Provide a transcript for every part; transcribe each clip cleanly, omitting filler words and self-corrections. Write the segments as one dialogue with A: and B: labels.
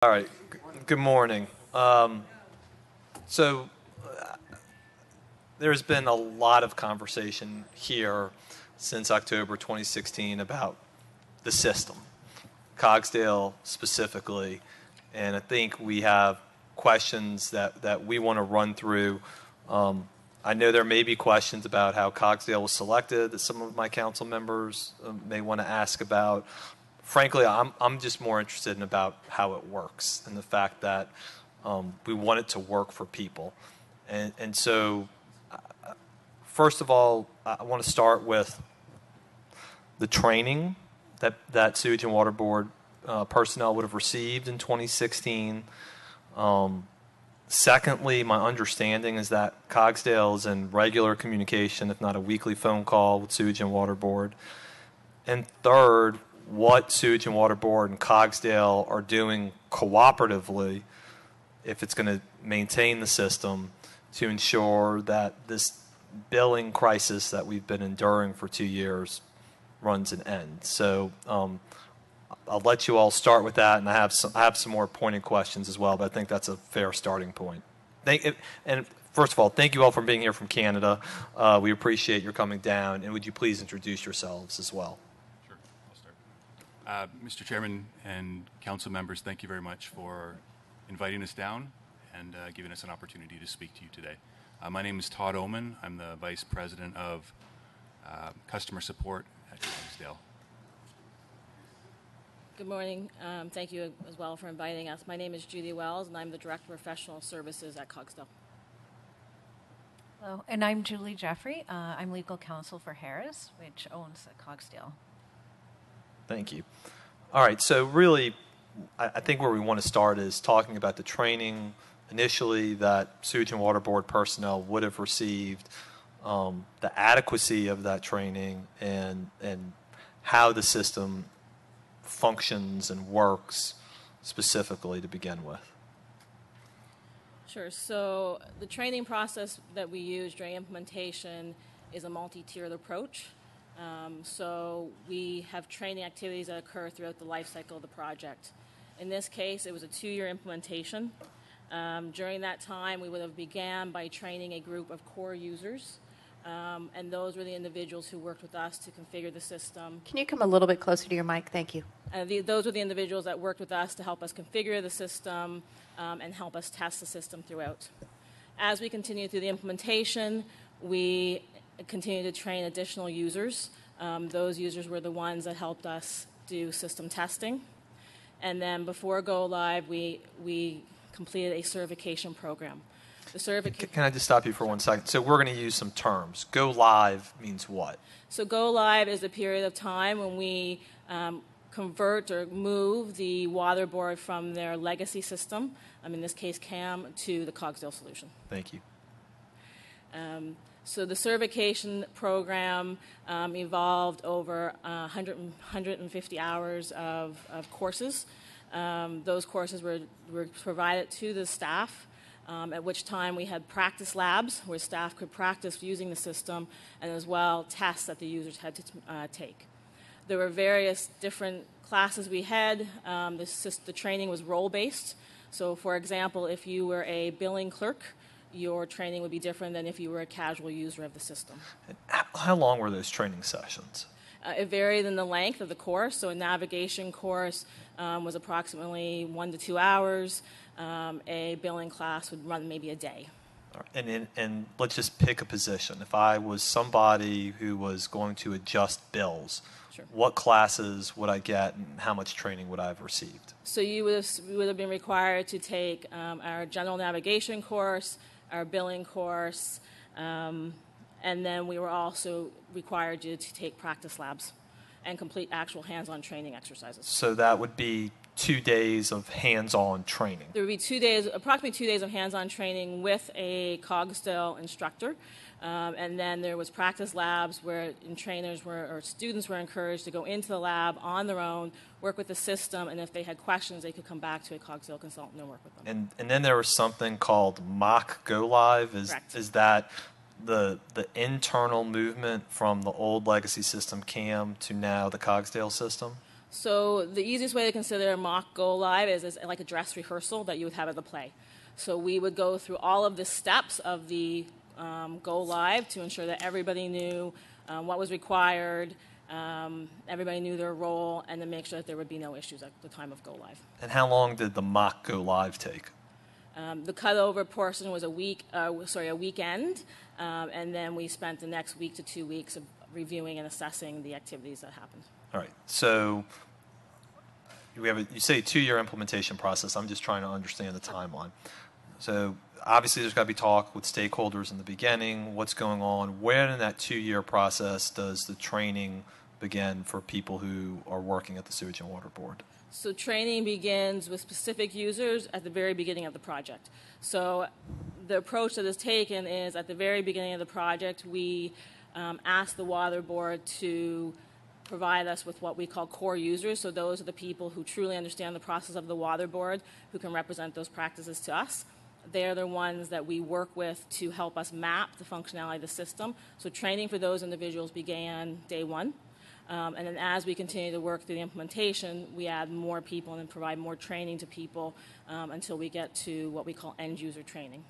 A: All right. Good morning. So there's been a lot of conversation here since October 2016 about the system, Cogsdale specifically, and I think we have questions that we want to run through. I know there may be questions about how Cogsdale was selected that some of my council members may want to ask about. Frankly, I'm just more interested in about how it works and the fact that we want it to work for people. And so, first of all, I want to start with the training that Sewage and Water Board personnel would have received in 2016. Secondly, my understanding is that Cogsdale is in regular communication, if not a weekly phone call, with Sewage and Water Board. And third, what Sewage and Water Board and Cogsdale are doing cooperatively, if it's going to maintain the system, to ensure that this billing crisis that we've been enduring for 2 years runs an end. So I'll let you all start with that, and I have some more pointed questions as well, but I think that's a fair starting point. And first of all, thank you all for being here from Canada. We appreciate your coming down, and would you please introduce yourselves as well?
B: Mr. Chairman and council members, thank you very much for inviting us down and giving us an opportunity to speak to you today. My name is Todd Oman. I'm the Vice President of Customer Support at Cogsdale.
C: Good morning. Thank you as well for inviting us. My name is Judy Wells, and I'm the Director of Professional Services at Cogsdale.
D: Hello, and I'm Julie Jeffrey. I'm legal counsel for Harris, which owns Cogsdale.
A: Thank you. All right, so really, I think where we want to start is talking about the training initially that Sewage and Water Board personnel would have received, the adequacy of that training, and how the system functions and works specifically to begin with.
C: Sure. So the training process that we use during implementation is a multi-tiered approach. So we have training activities that occur throughout the life cycle of the project. In this case, it was a 2-year implementation. During that time, we would have began by training a group of core users, and those were the individuals who worked with us to configure the system.
E: Can you come a little bit closer to your mic? Thank you.
C: Those were the individuals that worked with us to help us configure the system and help us test the system throughout. As we continue through the implementation, we continue to train additional users. Those users were the ones that helped us do system testing. And then before go live, we completed a certification program.
A: Can I just stop you for 1 second? So we're going to use some terms. Go live means what?
C: So go live is a period of time when we convert or move the water board from their legacy system, in this case CAM, to the Cogsdale solution.
A: Thank you.
C: So the certification program evolved over 150 hours of courses. Those courses were provided to the staff, at which time we had practice labs where staff could practice using the system, and as well tests that the users had to take. There were various different classes we had. The training was role-based. So for example, if you were a billing clerk, your training would be different than if you were a casual user of the system.
A: How long were those training sessions?
C: It varied in the length of the course. So a navigation course was approximately 1 to 2 hours. A billing class would run maybe a day.
A: And let's just pick a position. If I was somebody who was going to adjust bills,
C: sure,
A: what classes would I get and how much training would I have received?
C: So you would have been required to take our general navigation course, our billing course, and then we were also required to take practice labs and complete actual hands-on training exercises.
A: So that would be 2 days of hands-on training.
C: There would be approximately 2 days of hands-on training with a Cogsdale instructor, and then there was practice labs where students were encouraged to go into the lab on their own, work with the system, and if they had questions, they could come back to a Cogsdale consultant and work with them.
A: And then there was something called mock go live.
C: Correct.
A: Is that the internal movement from the old legacy system CAM to now the Cogsdale system?
C: So the easiest way to consider a mock go live is like a dress rehearsal that you would have at the play. So we would go through all of the steps of the go live to ensure that everybody knew what was required, everybody knew their role, and then make sure that there would be no issues at the time of go live.
A: And how long did the mock go live take?
C: The cutover portion was a weekend, and then we spent the next week to 2 weeks of reviewing and assessing the activities that happened.
A: All right. So you say a 2-year implementation process. I'm just trying to understand the timeline. So obviously there's got to be talk with stakeholders in the beginning, what's going on. Where in that 2-year process does the training begin for people who are working at the Sewage and Water Board?
C: So training begins with specific users at the very beginning of the project. So the approach that is taken is at the very beginning of the project, we ask the Water Board to provide us with what we call core users. So those are the people who truly understand the process of the Water Board, who can represent those practices to us. They're the ones that we work with to help us map the functionality of the system. So training for those individuals began day one. And then as we continue to work through the implementation, we add more people and provide more training to people until we get to what we call end user training.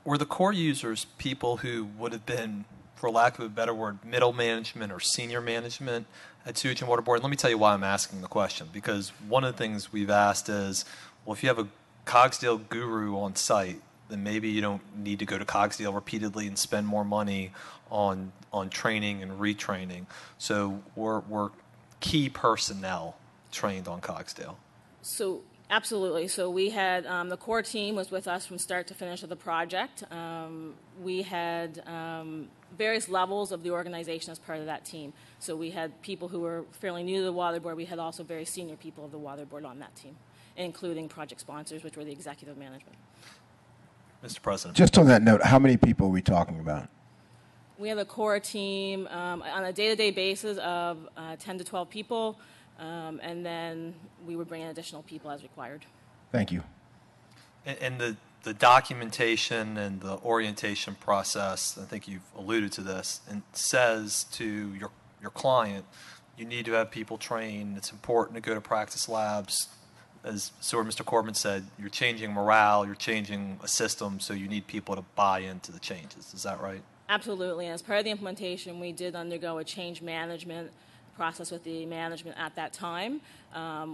A: Were the core users people who would have been, for lack of a better word, middle management or senior management at Sewage and Water Board? Let me tell you why I'm asking the question. Because one of the things we've asked is, well, if you have a Cogsdale guru on site, then maybe you don't need to go to Cogsdale repeatedly and spend more money on training and retraining. So we're key personnel trained on Cogsdale.
C: So absolutely. So we had the core team was with us from start to finish of the project. We had various levels of the organization as part of that team. So we had people who were fairly new to the Water Board. We had also very senior people of the Water Board on that team, including project sponsors, which were the executive management.
A: Mr. President.
F: Just on that note, how many people are we talking about?
C: We have a core team on a day-to-day basis of 10 to 12 people, and then we would bring in additional people as required.
F: Thank you.
A: And the documentation and the orientation process, I think you've alluded to this, and says to your client, you need to have people trained. It's important to go to practice labs. As Mr. Corbin said, you're changing morale, you're changing a system, so you need people to buy into the changes. Is that right?
C: Absolutely. As part of the implementation, we did undergo a change management process with the management at that time,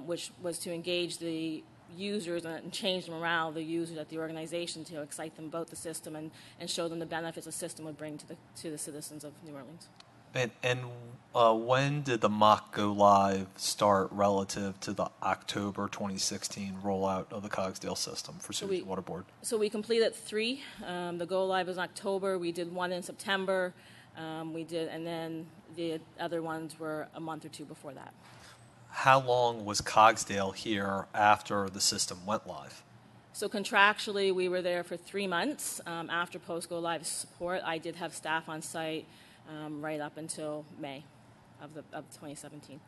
C: which was to engage the users and change the morale of the users at the organization to excite them about the system and show them the benefits the system would bring to the citizens of New Orleans.
A: And when did the mock go live start relative to the October 2016 rollout of the Cogsdale system for Sewage and Water Board?
C: So we completed 3. The go live was in October. We did 1 in September. And then the other ones were a month or 2 before that.
A: How long was Cogsdale here after the system went live?
C: So contractually, we were there for 3 months. After post go live support, I did have staff on site right up until May of 2017.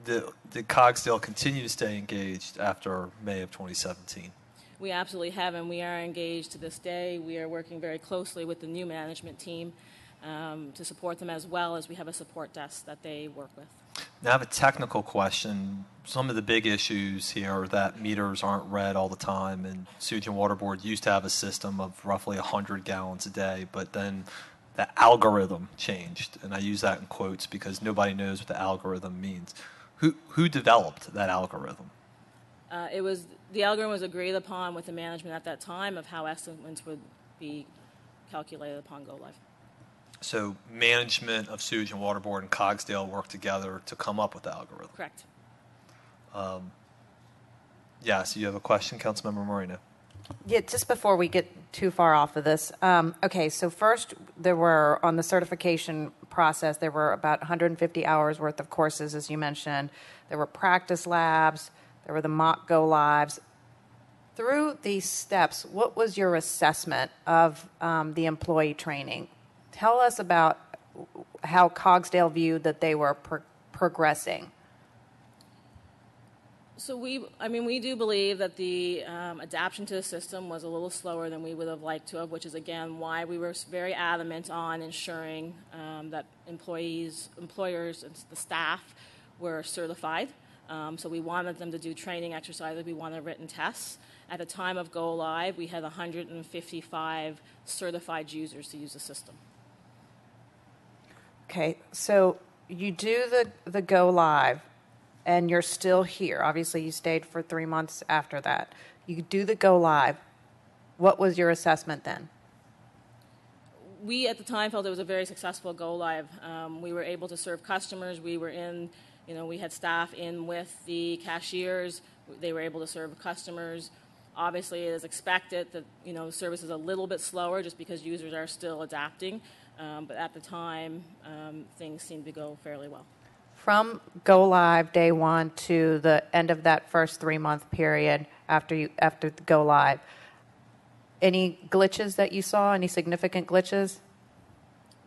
A: Did Cogsdale continue to stay engaged after May of 2017?
C: We absolutely have, and we are engaged to this day. We are working very closely with the new management team to support them, as well as we have a support desk that they work with.
A: Now I have a technical question. Some of the big issues here are that meters aren't read all the time, and Sewage and Water Board used to have a system of roughly 100 gallons a day, but then the algorithm changed, and I use that in quotes because nobody knows what the algorithm means. Who developed that algorithm?
C: The algorithm was agreed upon with the management at that time of how estimates would be calculated upon go live.
A: So management of Sewage and Water Board and Cogsdale worked together to come up with the algorithm.
C: Correct.
A: So you have a question, Councilmember Moreno?
E: Yeah, just before we get too far off of this. Okay, so first there were, on the certification process, there were about 150 hours worth of courses, as you mentioned. There were practice labs. There were the mock go lives. Through these steps, what was your assessment of the employee training? Tell us about how Cogsdale viewed that they were progressing.
C: So we do believe that the adaptation to the system was a little slower than we would have liked to have, which is, again, why we were very adamant on ensuring that employers, and the staff were certified. So we wanted them to do training exercises. We wanted written tests. At the time of go live, we had 155 certified users to use the system.
E: Okay, so you do the go live, and you're still here. Obviously, you stayed for 3 months after that. You do the go live. What was your assessment then?
C: We, at the time, felt it was a very successful go live. We were able to serve customers. We were in, we had staff in with the cashiers. They were able to serve customers. Obviously, it is expected that, service is a little bit slower just because users are still adapting. But at the time, things seemed to go fairly well.
E: From go live day one to the end of that first 3-month period after the go live, any glitches that you saw? Any significant glitches?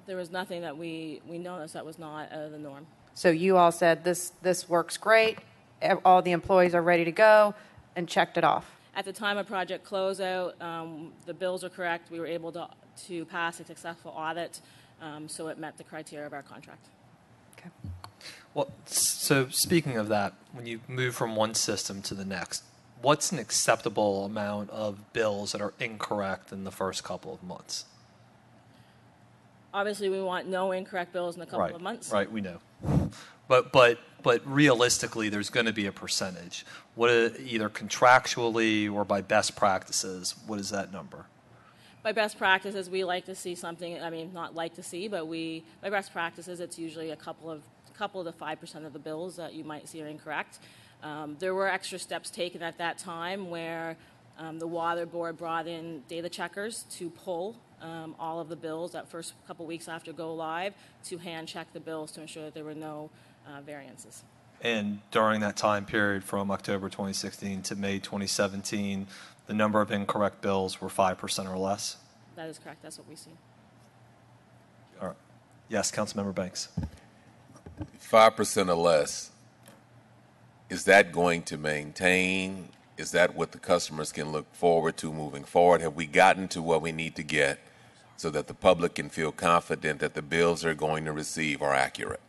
C: There was nothing that we noticed that was not out of the norm.
E: So you all said this works great. All the employees are ready to go, and checked it off.
C: At the time of project closeout, the bills are correct. We were able to pass a successful audit, so it met the criteria of our contract.
E: Okay.
A: Well, so speaking of that, when you move from one system to the next, what's an acceptable amount of bills that are incorrect in the first couple of months?
C: Obviously, we want no incorrect bills in a couple of months.
A: Right, we know. But realistically, there's going to be a percentage. Either contractually or by best practices, what is that number?
C: By best practices, we like to see something. Not like to see, but by best practices, it's usually a couple to 5% of the bills that you might see are incorrect. There were extra steps taken at that time where the water board brought in data checkers to pull all of the bills that first couple weeks after go live to hand check the bills to ensure that there were no variances.
A: And during that time period from October 2016 to May 2017, the number of incorrect bills were 5% or less?
C: That is correct. That's what we see.
A: All right. Yes, Councilmember Banks.
G: 5% or less, is that going to maintain? Is that what the customers can look forward to moving forward? Have we gotten to what we need to get so that the public can feel confident that the bills they're going to receive are accurate?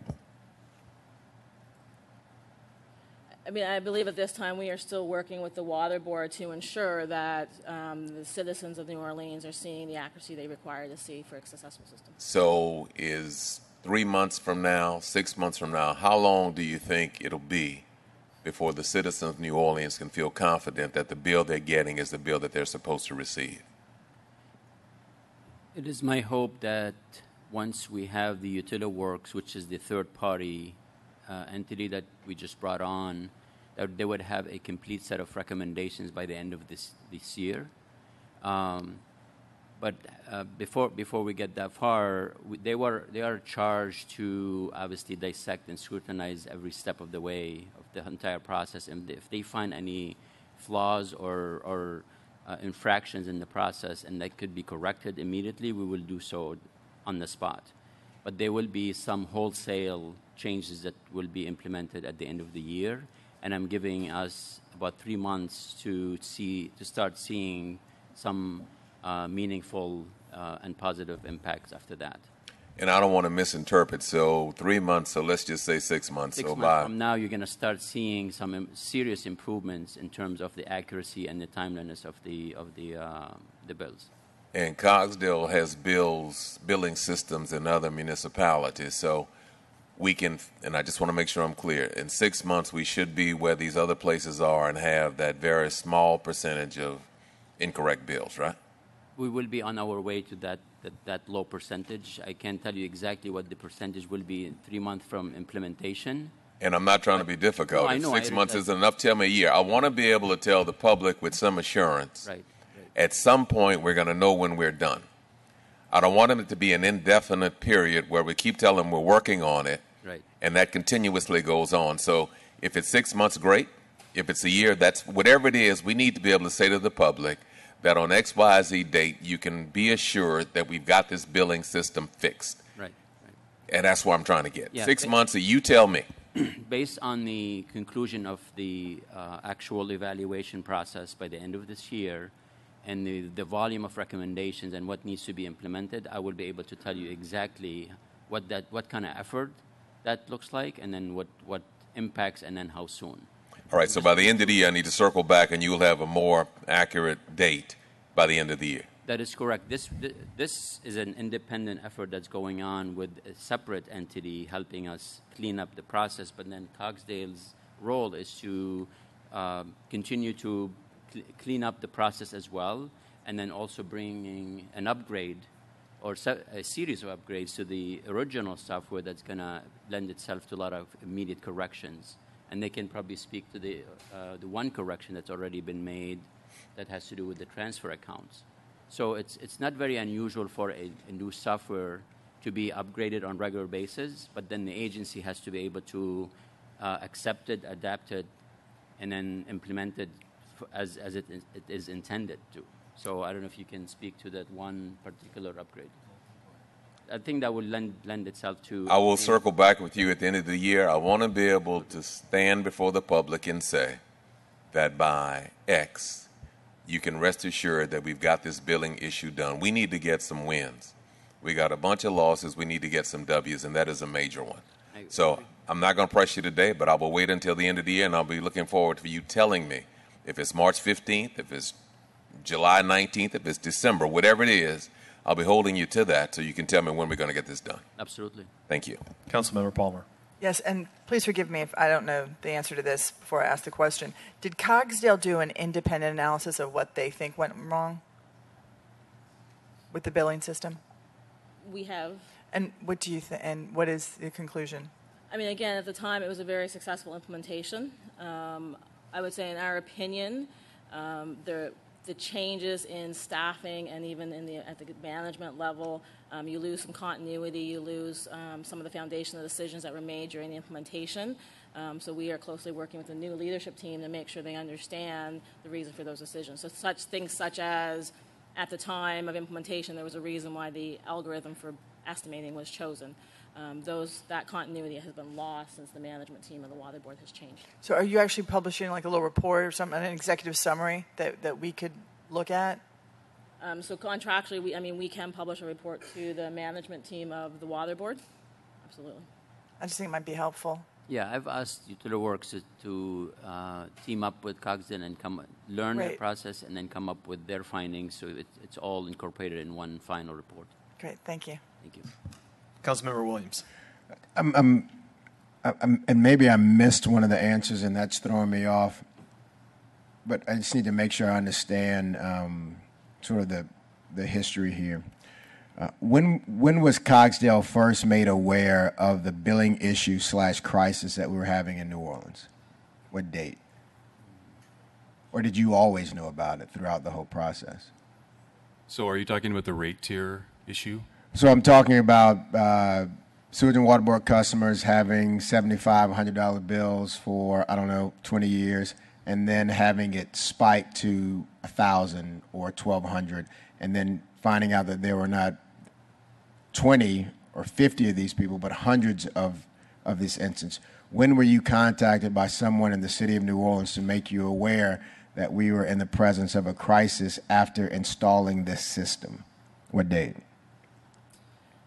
C: I believe at this time we are still working with the water board to ensure that the citizens of New Orleans are seeing the accuracy they require to see for a successful system.
G: So is 3 months from now, 6 months from now, how long do you think it'll be before the citizens of New Orleans can feel confident that the bill they're getting is the bill that they're supposed to receive?
H: It is my hope that once we have the UtiliWorks, which is the third-party entity that we just brought on, that they would have a complete set of recommendations by the end of this year. But before we get that far, they are charged to obviously dissect and scrutinize every step of the way of the entire process. And if they find any flaws or infractions in the process and that could be corrected immediately, we will do so on the spot. But there will be some wholesale changes that will be implemented at the end of the year. And I'm giving us about 3 months to start seeing some meaningful and positive impacts after that.
G: And I don't want to misinterpret, so 3 months, so let's just say 6 months.
H: 6
G: so
H: months from now, you're going to start seeing some serious improvements in terms of the accuracy and the timeliness of the bills.
G: And Cogsdale has billing systems in other municipalities, so we can, and I just want to make sure I'm clear, in 6 months we should be where these other places are and have that very small percentage of incorrect bills, right?
H: We will be on our way to that low percentage. I can't tell you exactly what the percentage will be in 3 months from implementation.
G: And I'm not trying to be difficult.
H: No, I know.
G: 6 months isn't enough. Tell me a year. I want to be able to tell the public with some assurance.
H: Right.
G: At some point, we're going to know when we're done. I don't want it to be an indefinite period where we keep telling them we're working on it,
H: Right.
G: and that continuously goes on. So if it's 6 months, great. If it's a year, that's whatever it is, we need to be able to say to the public that on XYZ date, you can be assured that we've got this billing system fixed.
H: Right.
G: And that's what I'm trying to get.
H: Yeah,
G: 6 months, you tell me.
H: Based on the conclusion of the actual evaluation process by the end of this year and the volume of recommendations and what needs to be implemented, I will be able to tell you exactly what kind of effort that looks like and then what impacts, and then how soon.
G: All right, so by the end of the year, I need to circle back and you will have a more accurate date by the end of the year.
H: That is correct. This is an independent effort that's going on with a separate entity helping us clean up the process, but then Cogsdale's role is to continue to clean up the process as well, and then also bringing an upgrade or a series of upgrades to the original software that's going to lend itself to a lot of immediate corrections. And they can probably speak to the one correction that's already been made that has to do with the transfer accounts. So it's not very unusual for a new software to be upgraded on a regular basis, but then the agency has to be able to accept it, adapt it, and then implement it as it is intended to. So I don't know if you can speak to that one particular upgrade. I think that would lend itself to...
G: I will circle back with you at the end of the year. I want to be able to stand before the public and say that by X, you can rest assured that we've got this billing issue done. We need to get some wins. We got a bunch of losses. We need to get some W's, and that is a major one. So I'm not going to press you today, but I will wait until the end of the year, and I'll be looking forward to you telling me if it's March 15th, if it's July 19th, if it's December, whatever it is, I'll be holding you to that so you can tell me when we're going to get this done.
H: Absolutely.
G: Thank you.
A: Councilmember Palmer.
I: Yes, and please forgive me if I don't know the answer to this before I ask the question. Did Cogsdale do an independent analysis of what they think went wrong with the billing system?
C: We have.
I: And what do you think? And what is the conclusion?
C: I mean, again, at the time, it was a very successful implementation. I would say, in our opinion, the changes in staffing and even at the management level, you lose some continuity, you lose some of the foundational decisions that were made during the implementation. So we are closely working with the new leadership team to make sure they understand the reason for those decisions. So things such as, at the time of implementation, there was a reason why the algorithm for estimating was chosen. That continuity has been lost since the management team of the Water Board has changed.
I: So are you actually publishing like a little report or something, an executive summary that we could look at?
C: So contractually, we can publish a report to the management team of the Water Board. Absolutely.
I: I just think it might be helpful.
H: Yeah, I've asked UtiliWorks to team up with Cogsdale and learn the process and then come up with their findings, so it's all incorporated in one final report.
I: Great, thank you.
H: Thank you.
A: Councilmember Williams.
F: And maybe I missed one of the answers, and that's throwing me off. But I just need to make sure I understand sort of the history here. When was Cogsdale first made aware of the billing issue / crisis that we were having in New Orleans? What date? Or did you always know about it throughout the whole process?
B: So are you talking about the rate tier issue?
F: So I'm talking about sewage and water board customers having $75, $100 bills for, 20 years, and then having it spike to $1,000 or $1,200, and then finding out that there were not 20 or 50 of these people, but hundreds of this instance. When were you contacted by someone in the city of New Orleans to make you aware that we were in the presence of a crisis after installing this system? What date?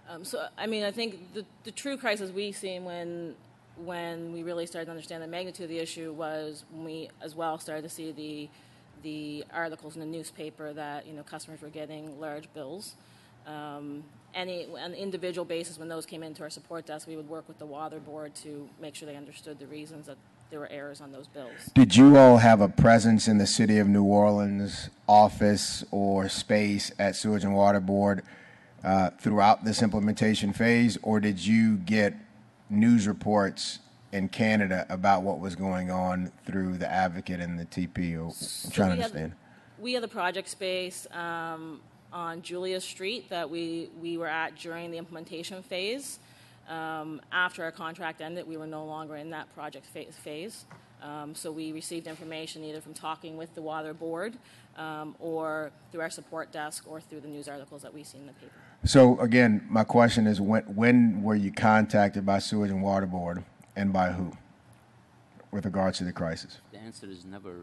C: I think the true crisis we've seen when we really started to understand the magnitude of the issue was when we as well started to see the articles in the newspaper that customers were getting large bills. On an individual basis, when those came into our support desk, we would work with the Water Board to make sure they understood the reasons that there were errors on those bills.
F: Did you all have a presence in the city of New Orleans office or space at Sewage and Water Board throughout this implementation phase, or did you get news reports in Canada about what was going on through the Advocate and the TP? I'm trying to understand.
C: We had the project space on Julia Street that we were at during the implementation phase. After our contract ended, we were no longer in that project phase. So we received information either from talking with the Water Board or through our support desk or through the news articles that we see in the paper.
F: So again, my question is, when were you contacted by Sewage and Water Board, and by who, with regards to the crisis?
H: The answer is never.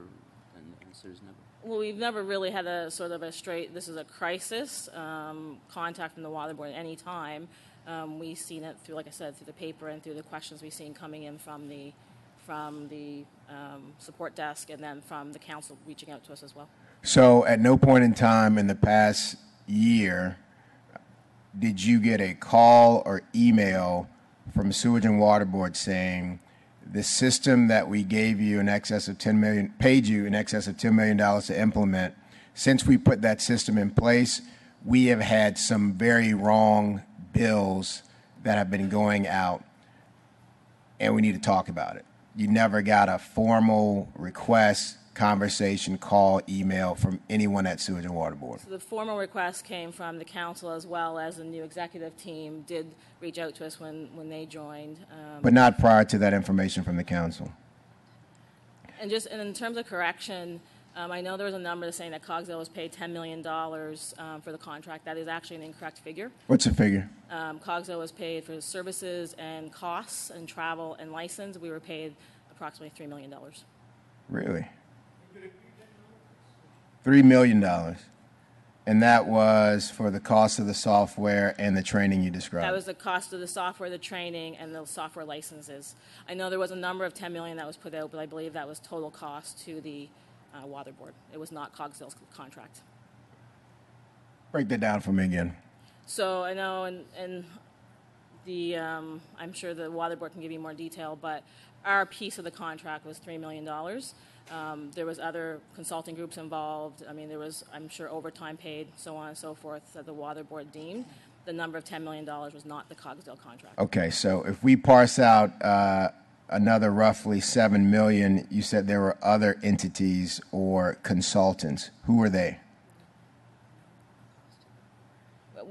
C: Well, we've never really had a sort of a straight, this is a crisis, contact from the Water Board at any time. We've seen it through, like I said, through the paper and through the questions we've seen coming in from from the support desk and then from the council reaching out to us as well.
F: So at no point in time in the past year did you get a call or email from Sewage and Water Board saying the system that we gave you in excess of $10 million, paid you in excess of $10 million to implement, since we put that system in place, we have had some very wrong bills that have been going out, and we need to talk about it? You never got a formal request, conversation, call, email from anyone at Sewage and Water Board?
C: So the formal request came from the council, as well as the new executive team did reach out to us when they joined.
F: But not prior to that information from the council?
C: And in terms of correction, I know there was a number saying that Cogsdale was paid $10 million for the contract. That is actually an incorrect figure.
F: What's the figure?
C: Cogsdale was paid for services and costs and travel and license. We were paid approximately $3 million.
F: Really? $3 million. And that was for the cost of the software and the training you described?
C: That was the cost of the software, the training, and the software licenses. I know there was a number of $10 million that was put out, but I believe that was total cost to the Water Board. It was not Cogsdale's contract.
F: Break that down for me again.
C: So I know, and the I'm sure the Water Board can give you more detail, but our piece of the contract was $3 million. There was other consulting groups involved. I mean, there was, I'm sure, overtime paid, so on and so forth, that the Water Board deemed. The number of $10 million was not the Cogsdale contract.
F: Okay, so if we parse out another roughly $7 million, you said there were other entities or consultants. Who were they?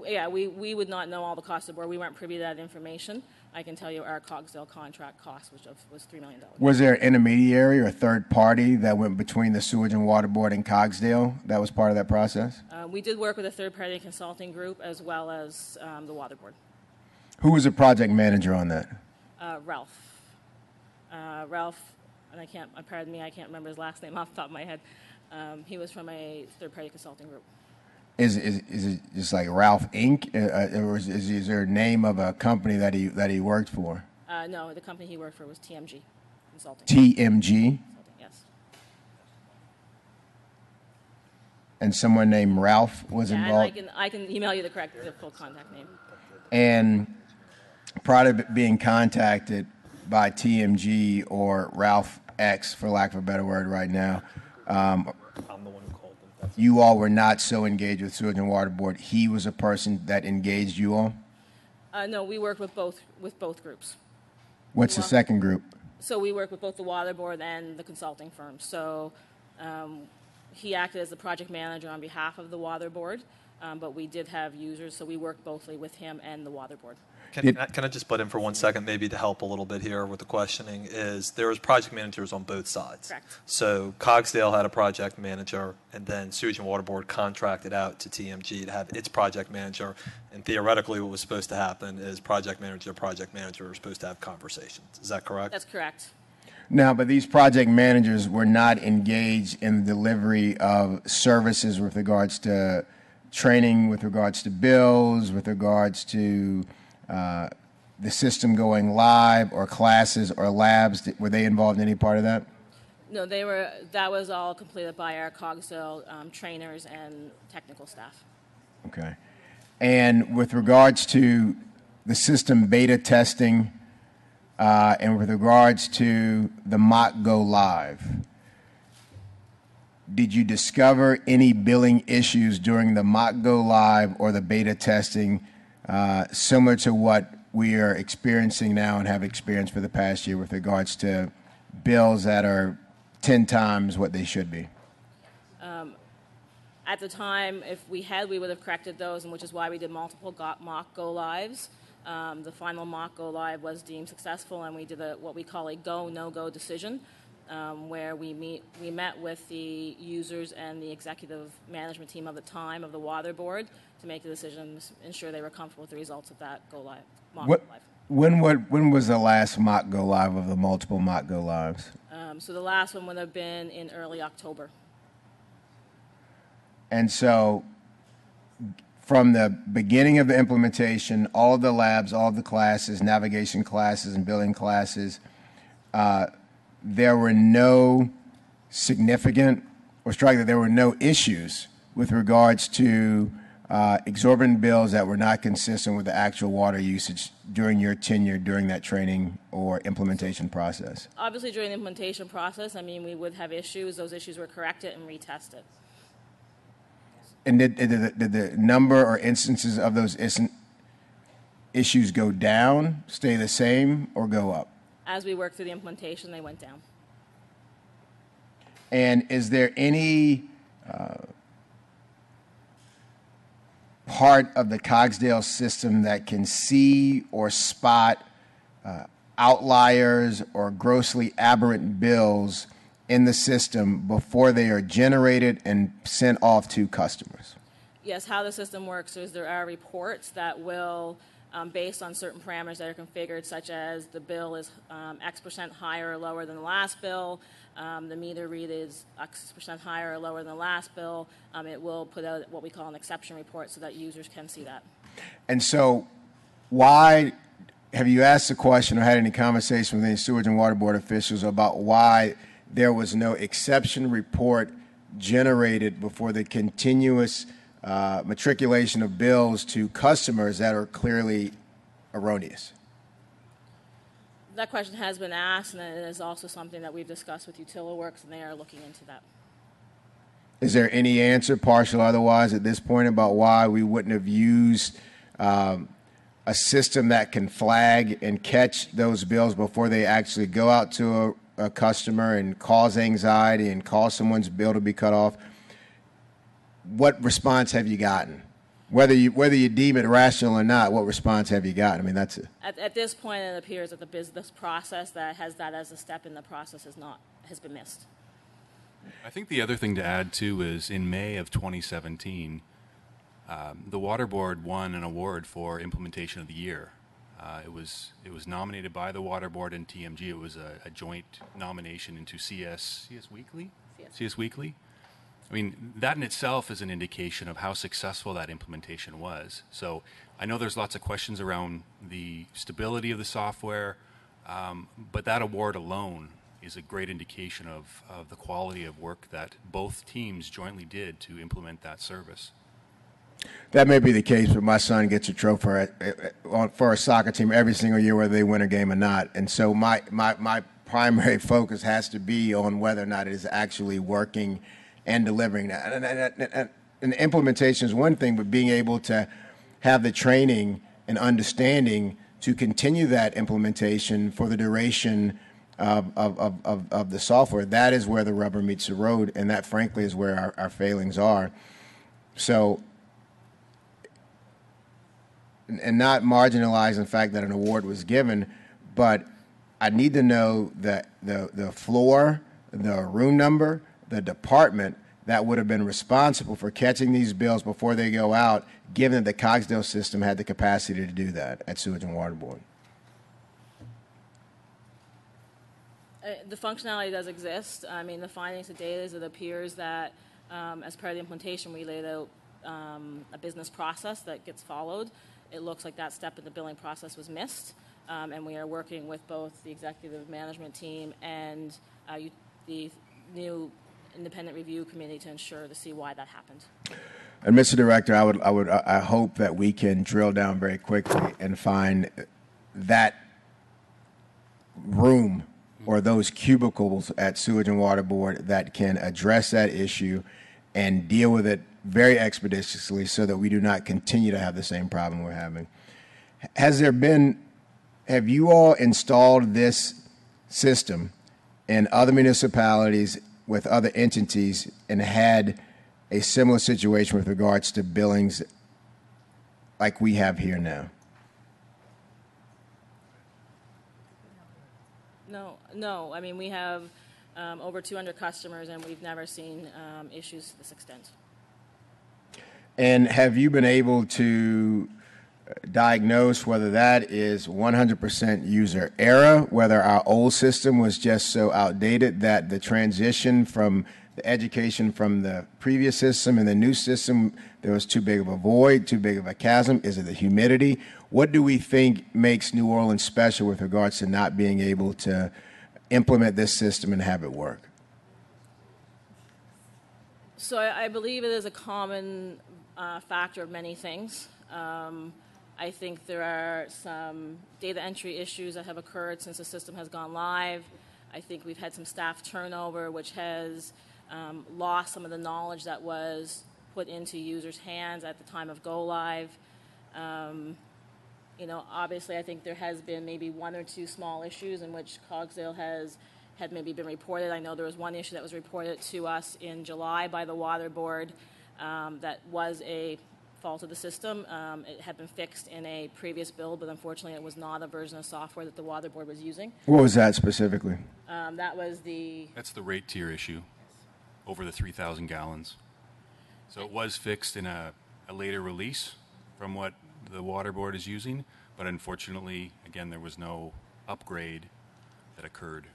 C: Yeah, we would not know all the costs of the board. We weren't privy to that information. I can tell you our Cogsdale contract cost was $3 million.
F: Was there an intermediary or a third party that went between the Sewage and Water Board and Cogsdale that was part of that process?
C: We did work with a third-party consulting group as well as the Water Board.
F: Who was the project manager on that?
C: Ralph. Ralph, and pardon me, I can't remember his last name off the top of my head. He was from a third-party consulting group.
F: Is it just like Ralph Inc., or is there a name of a company that he worked for?
C: No, the company he worked for was TMG Consulting.
F: TMG?
C: Yes.
F: And someone named Ralph was involved?
C: And I can email you the full contact name.
F: And prior to being contacted by TMG or Ralph X, for lack of a better word right now,
A: I'm the one who called them.
F: you all were not so engaged with Sewage and Water Board. He was a person that engaged you all?
C: No, we worked with both groups.
F: What's the second group?
C: So we work with both the Water Board and the consulting firm. So he acted as the project manager on behalf of the Water Board, but we did have users, so we worked both with him and the Water Board.
A: Can I just butt in for 1 second, maybe to help a little bit here with the questioning? Is there was project managers on both sides?
C: Correct.
A: So Cogsdale had a project manager, and then Sewage and Water Board contracted out to TMG to have its project manager. And theoretically, what was supposed to happen is project manager are supposed to have conversations. Is that correct?
C: That's correct.
F: Now, but these project managers were not engaged in the delivery of services with regards to training, with regards to bills, with regards to the system going live, or classes or labs. Were they involved in any part of that?
C: No, that was all completed by our Cogsdale trainers and technical staff.
F: Okay. And with regards to the system beta testing, and with regards to the mock go live, did you discover any billing issues during the mock go live or the beta testing similar to what we are experiencing now and have experienced for the past year with regards to bills that are 10 times what they should be?
C: At the time, if we would have corrected those, and which is why we did multiple mock go lives. The final mock go live was deemed successful, and we did what we call a go no go decision, where we met with the users and the executive management team of the time of the Water Board to make the decision, ensure they were comfortable with the results of that go live. Mock go live.
F: When was the last mock go live of the multiple mock go lives?
C: So the last one would have been in early October.
F: And so from the beginning of the implementation, all of the labs, all of the classes, navigation classes and billing classes, there were no significant, or striking that there were no issues with regards to exorbitant bills that were not consistent with the actual water usage during your tenure during that training or implementation process?
C: Obviously, during the implementation process, I mean, we would have issues. Those issues were corrected and retested.
F: And did the number or instances of those issues go down, stay the same, or go up?
C: As we worked through the implementation, they went down.
F: And is there any part of the Cogsdale system that can see or spot outliers or grossly aberrant bills in the system before they are generated and sent off to customers?
C: Yes, how the system works is there are reports that will, based on certain parameters that are configured, such as the bill is X% higher or lower than the last bill, the meter read is X% higher or lower than the last bill, it will put out what we call an exception report so that users can see that.
F: And so why, have you asked the question or had any conversation with any sewage and water board officials about why there was no exception report generated before the continuous matriculation of bills to customers that are clearly erroneous?
C: That question has been asked, and it is also something that we've discussed with UtiliWorks, and they are looking into that.
F: Is there any answer, partial or otherwise, at this point about why we wouldn't have used a system that can flag and catch those bills before they actually go out to a customer and cause anxiety and cause someone's bill to be cut off? What response have you gotten? Whether you deem it rational or not, what response have you gotten? I mean, that's it.
C: At this point, it appears that the business process that has that as a step in the process has been missed.
B: I think the other thing to add, too, is in May of 2017, the Water Board won an award for Implementation of the Year. It was nominated by the Water Board and TMG. It was a joint nomination into CS Weekly? CS Weekly. I mean, that in itself is an indication of how successful that implementation was. So I know there's lots of questions around the stability of the software, but that award alone is a great indication of the quality of work that both teams jointly did to implement that service.
F: That may be the case, but my son gets a trophy for a soccer team every single year, whether they win a game or not. And so my primary focus has to be on whether or not it is actually working and delivering that. And implementation is one thing, but being able to have the training and understanding to continue that implementation for the duration of the software, that is where the rubber meets the road, and that, frankly, is where our failings are. So, and not marginalizing the fact that an award was given, but I need to know the floor, the room number, the department that would have been responsible for catching these bills before they go out, given that the Cogsdale system had the capacity to do that at Sewage and Water Board.
C: The functionality does exist. I mean, the findings to date is it appears that as part of the implementation, we laid out a business process that gets followed. It looks like that step in the billing process was missed, and we are working with both the executive management team and the new independent review committee to see why that happened.
F: And Mr. Director, I hope that we can drill down very quickly and find that room or those cubicles at Sewage and Water Board that can address that issue and deal with it very expeditiously so that we do not continue to have the same problem we're having. Have you all installed this system in other municipalities with other entities and had a similar situation with regards to billings like we have here now?
C: No. I mean, we have over 200 customers, and we've never seen issues to this extent.
F: And have you been able to diagnose whether that is 100% user error, whether our old system was just so outdated that the transition from the education from the previous system and the new system, there was too big of a void, too big of a chasm? Is it the humidity? What do we think makes New Orleans special with regards to not being able to implement this system and have it work?
C: So I believe it is a common factor of many things. I think there are some data entry issues that have occurred since the system has gone live. I think we've had some staff turnover, which has lost some of the knowledge that was put into users' hands at the time of go live. Obviously, I think there has been maybe one or two small issues in which Cogsdale had maybe been reported. I know there was one issue that was reported to us in July by the Water Board that was a fault of the system. It had been fixed in a previous build, but unfortunately it was not a version of software that the Water Board was using.
F: What was that specifically?
B: That's the rate tier issue over the 3,000 gallons. So it was fixed in a later release from what the Water Board is using, but unfortunately, again, there was no upgrade that occurred.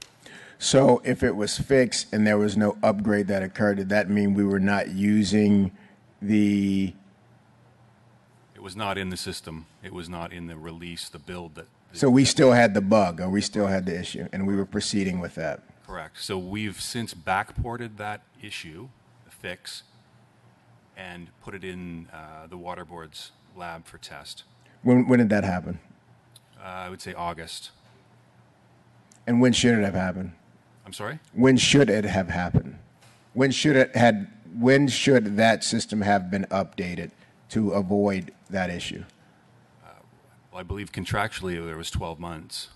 F: So if it was fixed and there was no upgrade that occurred, did that mean we were not using the...
B: It was not in the system. It was not in the release, the build that...
F: So we still had the bug, or we still had the issue, and we were proceeding with that.
B: Correct. So we've since backported that issue, the fix, and put it in the Water Board's lab for test.
F: When did that happen?
B: I would say August.
F: And when should it have happened?
B: I'm sorry?
F: When should it have happened? When should that system have been updated to avoid that issue?
B: Well, I believe contractually there was 12 months.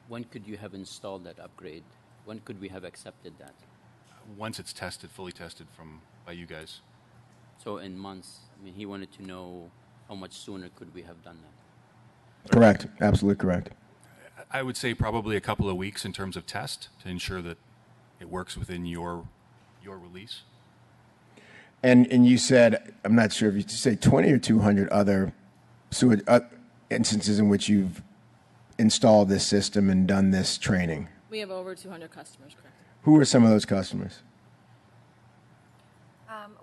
H: When could you have installed that upgrade? When could we have accepted that?
B: Once it's tested, fully tested by you guys.
H: So in months, I mean, he wanted to know how much sooner could we have done that?
F: Correct. Absolutely correct.
B: I would say probably a couple of weeks in terms of test to ensure that it works within your release.
F: And you said, I'm not sure if you say 20 or 200 other sewage instances in which you've installed this system and done this training.
C: We have over 200 customers, correct?
F: Who are some of those customers?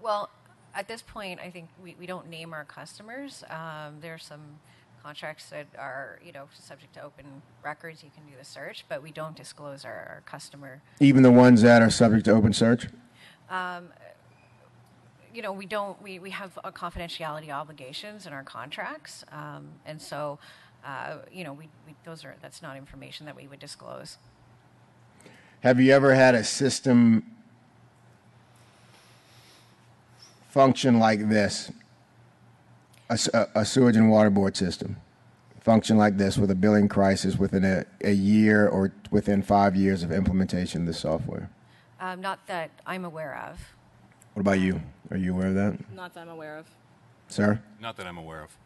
D: Well, at this point, I think we don't name our customers. There are some contracts that are, subject to open records. You can do the search, but we don't disclose our customer.
F: Even the ones that are subject to open search?
D: We don't. We have confidentiality obligations in our contracts, and so, that's not information that we would disclose.
F: Have you ever had a system function like this, a sewage and water board system, function like this with a billing crisis within a year or within 5 years of implementation of the software?
D: Not that I'm aware of.
F: What about you? Are you aware of that?
C: Not that I'm aware of.
F: Sir?
B: Not that I'm aware of.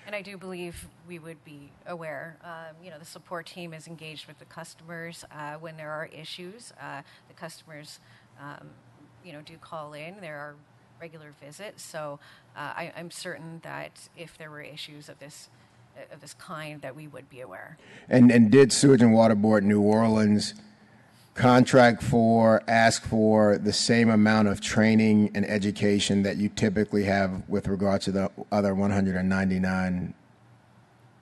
D: And I do believe we would be aware. The support team is engaged with the customers when there are issues. The customers, do call in. There are regular visits. So I'm certain that if there were issues of this kind, that we would be aware.
F: And did Sewage and Water Board New Orleans ask for the same amount of training and education that you typically have with regard to the other 199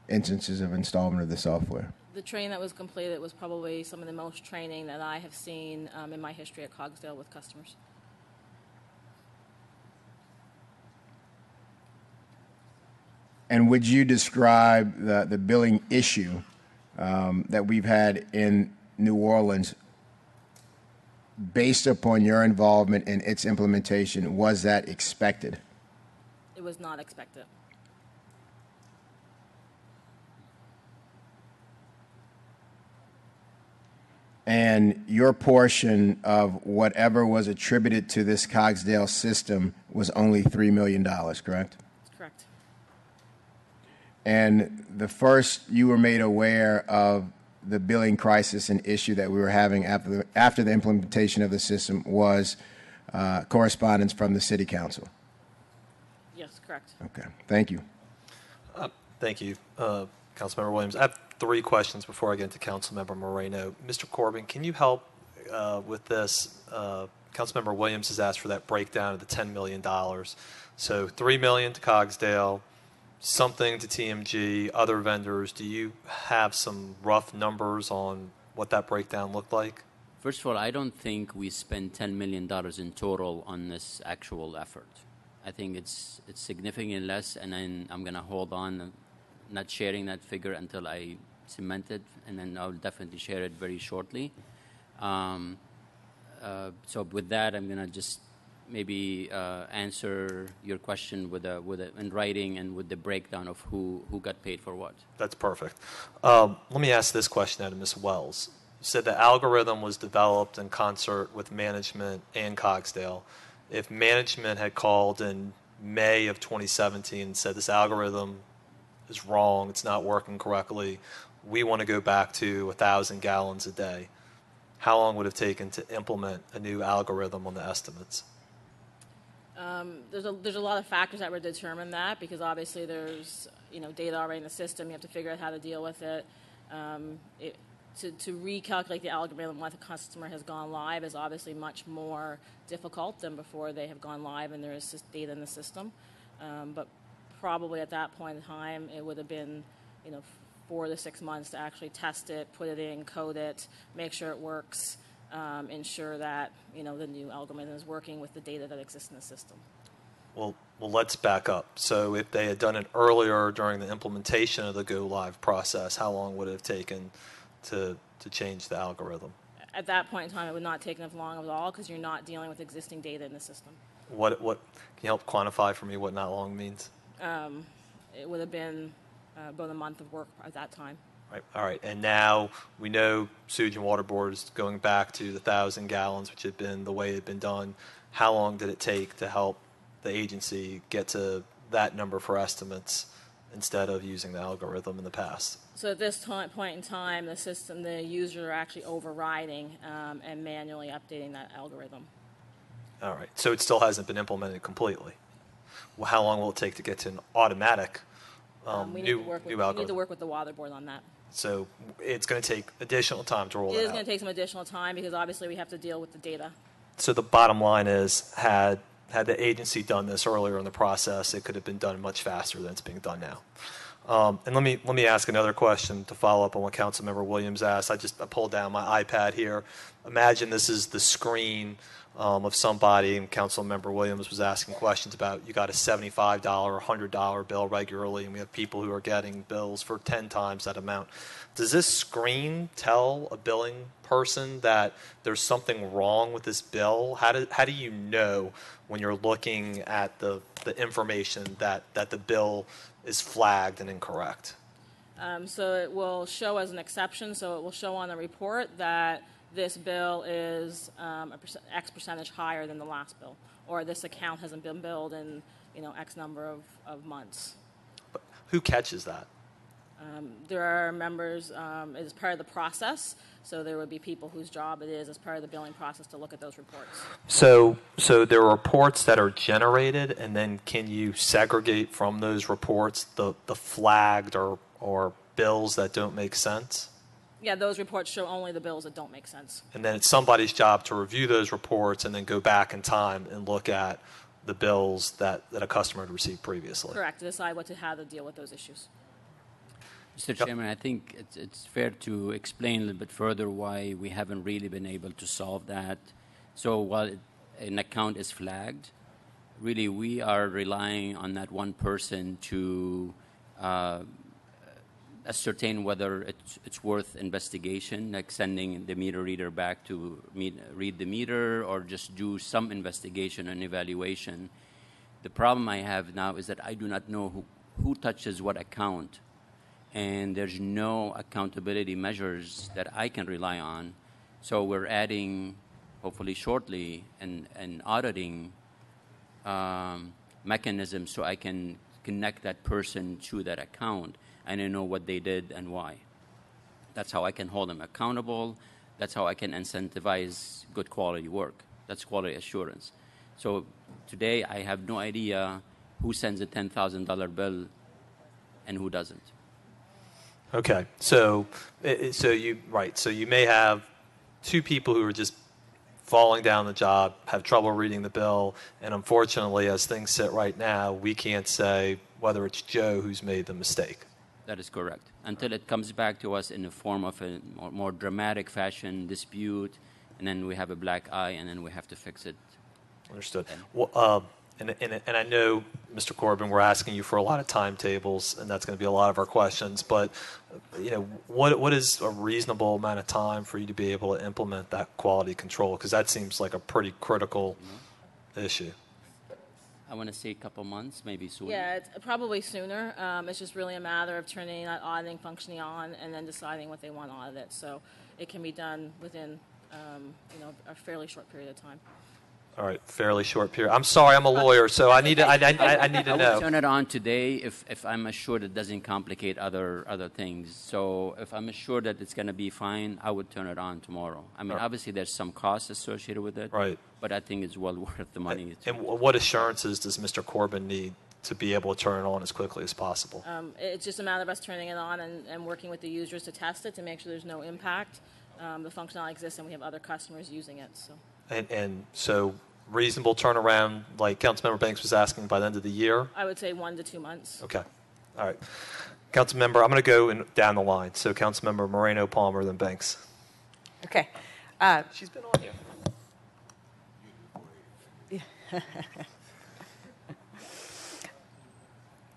F: instances of installment of the software?
C: The training that was completed was probably some of the most training that I have seen in my history at Cogsdale with customers.
F: And would you describe the billing issue that we've had in New Orleans, based upon your involvement in its implementation, was that expected?
C: It was not expected.
F: And your portion of whatever was attributed to this Cogsdale system was only $3 million, correct?
C: That's correct.
F: And the first you were made aware of the billing crisis and issue that we were having after the implementation of the system was correspondence from the City Council.
C: Yes, correct.
F: Okay, thank you.
A: Thank you, Councilmember Williams. I have 3 questions before I get into Councilmember Moreno. Mr. Corbin, can you help with this? Councilmember Williams has asked for that breakdown of the $10 million. So $3 million to Cogsdale, something to TMG, other vendors. Do you have some rough numbers on what that breakdown looked like?
H: First of all, I don't think we spent $10 million in total on this actual effort. I think it's significantly less, and then I'm going to hold on, not sharing that figure until I cement it, and then I'll definitely share it very shortly. So with that, I'm going to just maybe answer your question with in writing and with the breakdown of who got paid for what.
A: That's perfect. Let me ask this question out of Ms. Wells. You said the algorithm was developed in concert with management and Cogsdale. If management had called in May of 2017 and said this algorithm is wrong, it's not working correctly, we want to go back to 1,000 gallons a day, how long would it have taken to implement a new algorithm on the estimates?
C: There's a lot of factors that would determine that, because obviously there's data already in the system. You have to figure out how to deal with it. To recalculate the algorithm once a customer has gone live is obviously much more difficult than before they have gone live and there is data in the system. But probably at that point in time, it would have been 4 to 6 months to actually test it, put it in, code it, make sure it works, ensure that the new algorithm is working with the data that exists in the system.
A: Well, let's back up. So if they had done it earlier during the implementation of the go live process, how long would it have taken to change the algorithm?
C: At that point in time, it would not take enough long at all, because you're not dealing with existing data in the system.
A: What can you help quantify for me what not long means?
C: It would have been about a month of work at that time.
A: Right. All right. And now we know Sewage and Water Board is going back to the 1,000 gallons, which had been the way it had been done. How long did it take to help the agency get to that number for estimates instead of using the algorithm in the past?
C: So at this point in time, the user are actually overriding and manually updating that algorithm.
A: All right. So it still hasn't been implemented completely. Well, how long will it take to get to an automatic
C: We
A: new
C: need
A: algorithm?
C: to work with the Water Board on that.
A: So it's going to take additional time to roll it out.
C: It is going to take some additional time, because obviously we have to deal with the data.
A: So the bottom line is, had the agency done this earlier in the process, it could have been done much faster than it's being done now. And let me ask another question to follow up on what Councilmember Williams asked. I pulled down my iPad here. Imagine this is the screen of somebody, and Councilmember Williams was asking questions about, you got a $75 or $100 bill regularly, and we have people who are getting bills for 10 times that amount. Does this screen tell a billing person that there's something wrong with this bill? How do you know when you're looking at the information that the bill is flagged and incorrect?
C: So it will show as an exception. So it will show on the report that this bill is X percentage higher than the last bill, or this account hasn't been billed in X number of months.
A: But who catches that?
C: There are members as part of the process, so there would be people whose job it is as part of the billing process to look at those reports.
A: So there are reports that are generated, and then can you segregate from those reports the flagged or bills that don't make sense?
C: Yeah, those reports show only the bills that don't make sense.
A: And then it's somebody's job to review those reports and then go back in time and look at the bills that a customer had received previously.
C: Correct, to decide how to deal with those issues.
H: Mr. Chairman, I think it's fair to explain a little bit further why we haven't really been able to solve that. So while an account is flagged, really we are relying on that one person to ascertain whether it's worth investigation, like sending the meter reader back to read the meter, or just do some investigation and evaluation. The problem I have now is that I do not know who touches what account, and there's no accountability measures that I can rely on. So we're adding, hopefully shortly, an auditing mechanism so I can connect that person to that account and I know what they did and why. That's how I can hold them accountable. That's how I can incentivize good quality work. That's quality assurance. So today I have no idea who sends a $10,000 bill and who doesn't.
A: Okay, so you may have two people who are just falling down the job, have trouble reading the bill, and unfortunately, as things sit right now, we can't say whether it's Joe who's made the mistake.
H: That is correct. Until it comes back to us in the form of a more dramatic fashion dispute, and then we have a black eye, and then we have to fix it.
A: Understood. Well, and I know, Mr. Corbin, we're asking you for a lot of timetables, and that's going to be a lot of our questions. But what is a reasonable amount of time for you to be able to implement that quality control? Because that seems like a pretty critical issue.
H: I want to say a couple months, maybe sooner.
C: Yeah, it's probably sooner. It's just really a matter of turning that auditing functioning on and then deciding what they want out of it. So it can be done within a fairly short period of time.
A: All right, fairly short period. I'm sorry, I'm a lawyer, so I need to. I need to
H: I
A: know.
H: will turn it on today if I'm assured it doesn't complicate other things. So if I'm assured that it's going to be fine, I would turn it on tomorrow. I mean, obviously there's some costs associated with it,
A: Right?
H: But I think it's well worth the money.
A: And what assurances does Mr. Corbin need to be able to turn it on as quickly as possible?
C: It's just a matter of us turning it on and working with the users to test it to make sure there's no impact. The functionality exists, and we have other customers using it. So.
A: And so reasonable turnaround, like Councilmember Banks was asking, by the end of the year?
C: I would say 1 to 2 months.
A: Okay. All right. Councilmember, I'm going to go down the line. So Councilmember Moreno, Palmer, then Banks.
E: Okay.
A: She's been on here.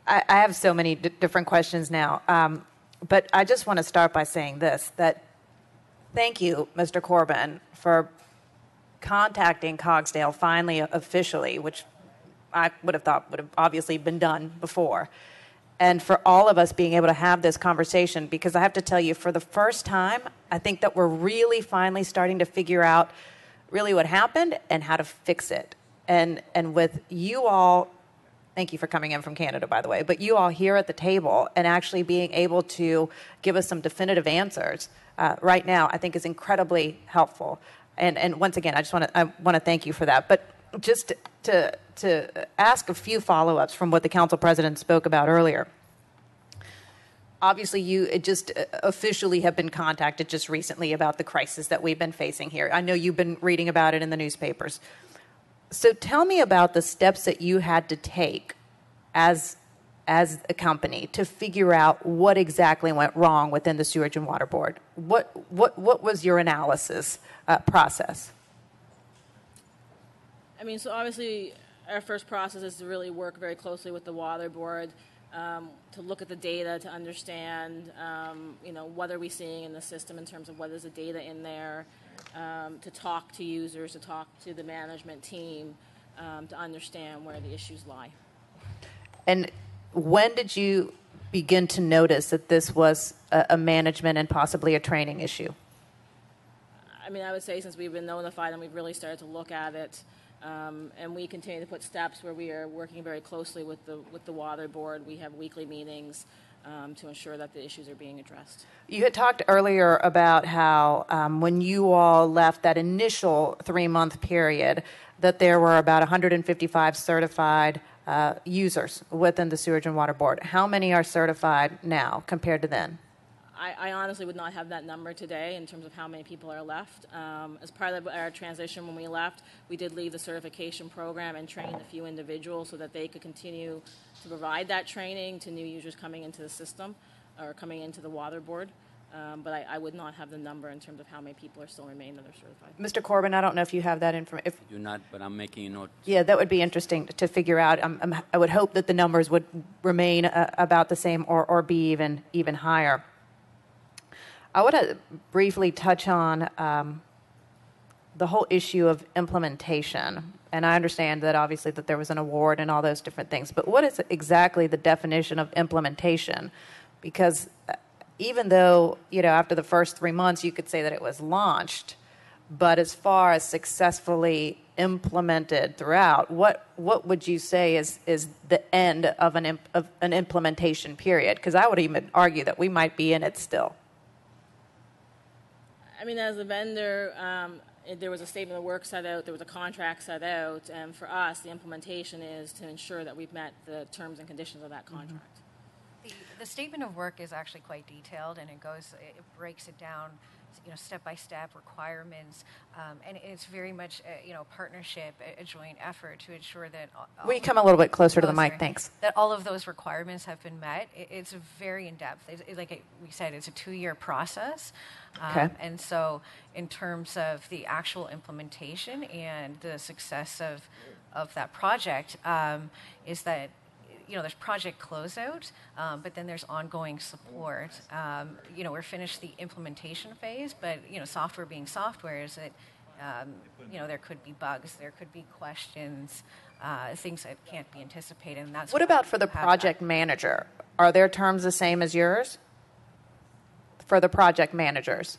E: I have so many different questions now, but I just want to start by saying this, that thank you, Mr. Corbin, for contacting Cogsdale finally officially, which I would have thought would have obviously been done before, and for all of us being able to have this conversation, because I have to tell you, for the first time, I think that we're really finally starting to figure out really what happened and how to fix it. And with you all, thank you for coming in from Canada, by the way, but you all here at the table and actually being able to give us some definitive answers right now, I think is incredibly helpful. And once again, I want to thank you for that. But just to ask a few follow-ups from what the council president spoke about earlier. Obviously, you just officially have been contacted just recently about the crisis that we've been facing here. I know you've been reading about it in the newspapers. So tell me about the steps that you had to take as a company to figure out what exactly went wrong within the Sewerage and Water Board. What was your analysis process?
C: I mean, so obviously our first process is to really work very closely with the Water Board to look at the data, to understand, what are we seeing in the system in terms of what is the data in there, to talk to users, to talk to the management team, to understand where the issues lie. And when did you begin to notice that this was a management and possibly a training issue? I mean, I would say since we've been notified and we've really started to look at it, and we continue to put steps where we are working very closely with the Water Board. We have weekly meetings to ensure that the issues are being addressed. You had talked earlier about how when you all left that initial 3-month period, that there were about 155 certified users within the Sewerage and Water Board. How many are certified now compared to then? I honestly would not have that number today in terms of how many people are left. As part of our transition when we left, we did leave the certification program and train a few individuals so that they could continue to provide that training to new users coming into the system or coming into the Water Board. But I would not have the number in terms of how many people are still remain that are certified. Mr. Corbin, I don't know if you have that information.
H: I do not, but I'm making a note.
E: Yeah, that would be interesting to figure out. I would hope that the numbers would remain about the same or be even higher. I want to briefly touch on the whole issue of implementation. And I understand that obviously that there was an award and all those different things. But what is exactly the definition of implementation? Because even though, after the first 3 months you could say that it was launched, but as far as successfully implemented throughout, what would you say is the end of an implementation period? Because I would even argue that we might be in it still. I mean, as a vendor, there was a statement of work set out, there was a contract set out, and for us, the implementation is to ensure that we've met the terms and conditions of that contract.
D: The statement of work is actually quite detailed, and it breaks it down step-by-step requirements, and it's very much a partnership, a joint effort to ensure that.
E: Will you come a little bit closer to the mic? Thanks.
D: That all of those requirements have been met. It's very in-depth. We said, it's a 2-year process.
E: Okay.
D: And so in terms of the actual implementation and the success of that project, is that there's project closeout, but then there's ongoing support. We're finished the implementation phase, but software being software, is that there could be bugs, there could be questions, things that can't be anticipated, and that's
E: what about for the project manager? Are their terms the same as yours for the project managers?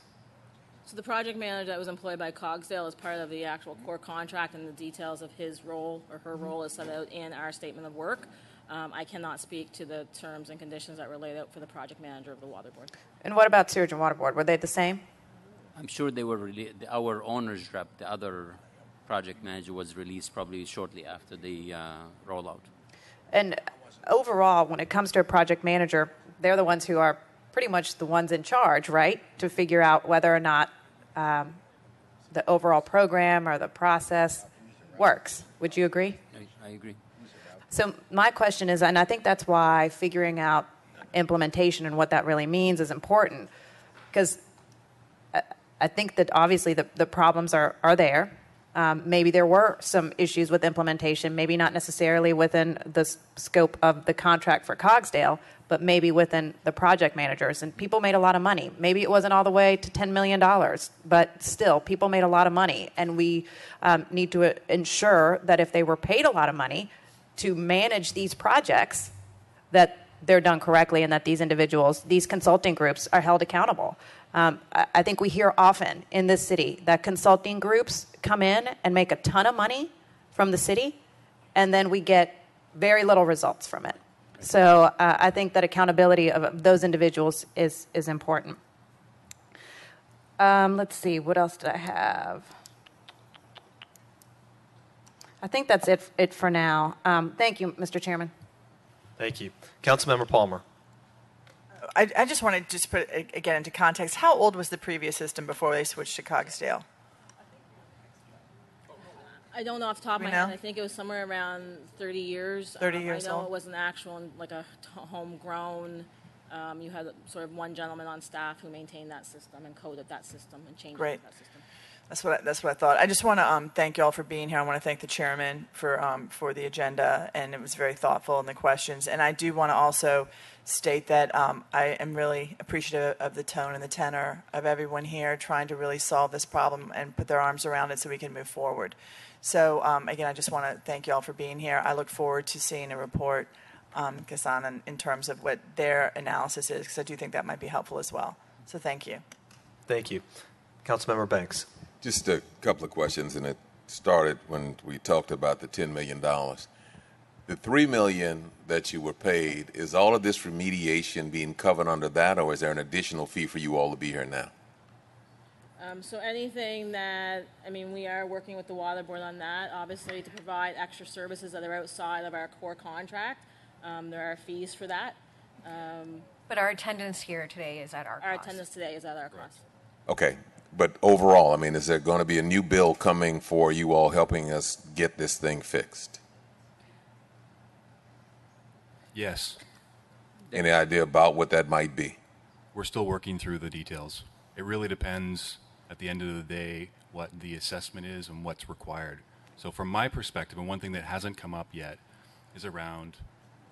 C: So the project manager that was employed by Cogsdale is part of the actual core contract, and the details of his role or her role is set out in our statement of work. I cannot speak to the terms and conditions that were laid out for the project manager of the water board.
E: And what about sewage and water board? Were they the same?
H: I'm sure they were our owner's rep, the other project manager, was released probably shortly after the rollout.
E: And overall, when it comes to a project manager, they're the ones who are pretty much the ones in charge, right, to figure out whether or not the overall program or the process works. Would you agree?
H: I agree.
E: So my question is, and I think that's why figuring out implementation and what that really means is important, because I think that obviously the problems are there. Maybe there were some issues with implementation, maybe not necessarily within the scope of the contract for Cogsdale, but maybe within the project managers. And people made a lot of money. Maybe it wasn't all the way to $10 million, but still, people made a lot of money. And we need to ensure that if they were paid a lot of money to manage these projects, that they're done correctly and that these individuals, these consulting groups, are held accountable. I think we hear often in this city that consulting groups come in and make a ton of money from the city, and then we get very little results from it. So I think that accountability of those individuals is important. Let's see, what else did I have? I think that's it for now. Thank you, Mr. Chairman.
A: Thank you. Councilmember Palmer.
I: I just want to just put it again into context. How old was the previous system before they switched to Cogsdale?
C: I don't know off the top of my head. I think it was somewhere around 30 years.
I: 30 years
C: I know
I: old.
C: it was an actual, like a homegrown. You had sort of one gentleman on staff who maintained that system and coded that system and changed that system.
I: That's what I thought. I just want to thank you all for being here. I want to thank the chairman for the agenda, and it was very thoughtful in the questions. And I do want to also state that I am really appreciative of the tone and the tenor of everyone here trying to really solve this problem and put their arms around it so we can move forward. So again, I just want to thank you all for being here. I look forward to seeing a report, Kasan, in terms of what their analysis is, because I do think that might be helpful as well. So thank you.
A: Thank you. Councilmember Banks.
G: Just a couple of questions, and it started when we talked about the $10 million. The $3 million that you were paid, is all of this remediation being covered under that, or is there an additional fee for you all to be here now?
C: So anything that, we are working with the water board on that, obviously, to provide extra services that are outside of our core contract. There are fees for that.
D: But our attendance here today is at our cost.
C: Our attendance today is at our cost.
G: Okay. But overall, is there going to be a new bill coming for you all helping us get this thing fixed?
B: Yes.
G: Any idea about what that might be?
B: We're still working through the details. It really depends, at the end of the day, what the assessment is and what's required. So from my perspective, and one thing that hasn't come up yet is around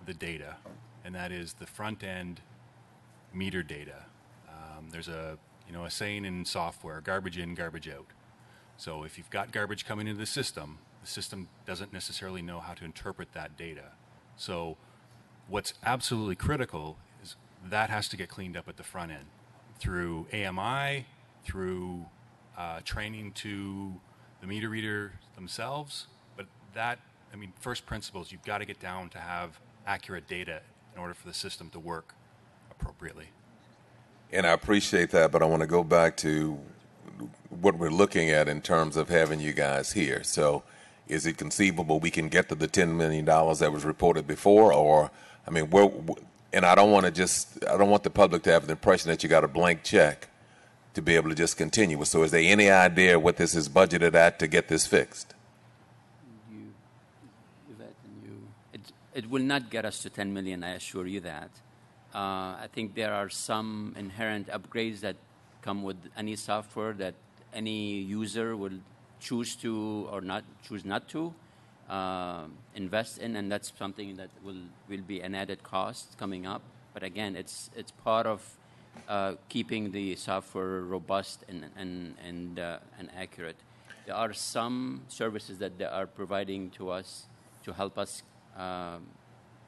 B: the data, and that is the front-end meter data. There's a saying in software, garbage in, garbage out. So if you've got garbage coming into the system doesn't necessarily know how to interpret that data. So what's absolutely critical is that has to get cleaned up at the front end through AMI, through training to the meter reader themselves. But that, first principles, you've got to get down to have accurate data in order for the system to work appropriately.
G: And I appreciate that, but I want to go back to what we're looking at in terms of having you guys here. So is it conceivable we can get to the $10 million that was reported before? Or, and I don't want the public to have the impression that you got a blank check to be able to just continue. So is there any idea what this is budgeted at to get this fixed?
H: It will not get us to 10 million, I assure you that. I think there are some inherent upgrades that come with any software that any user will choose to or not choose not to invest in, and that's something that will be an added cost coming up. But again, it's part of keeping the software robust and accurate. There are some services that they are providing to us to help us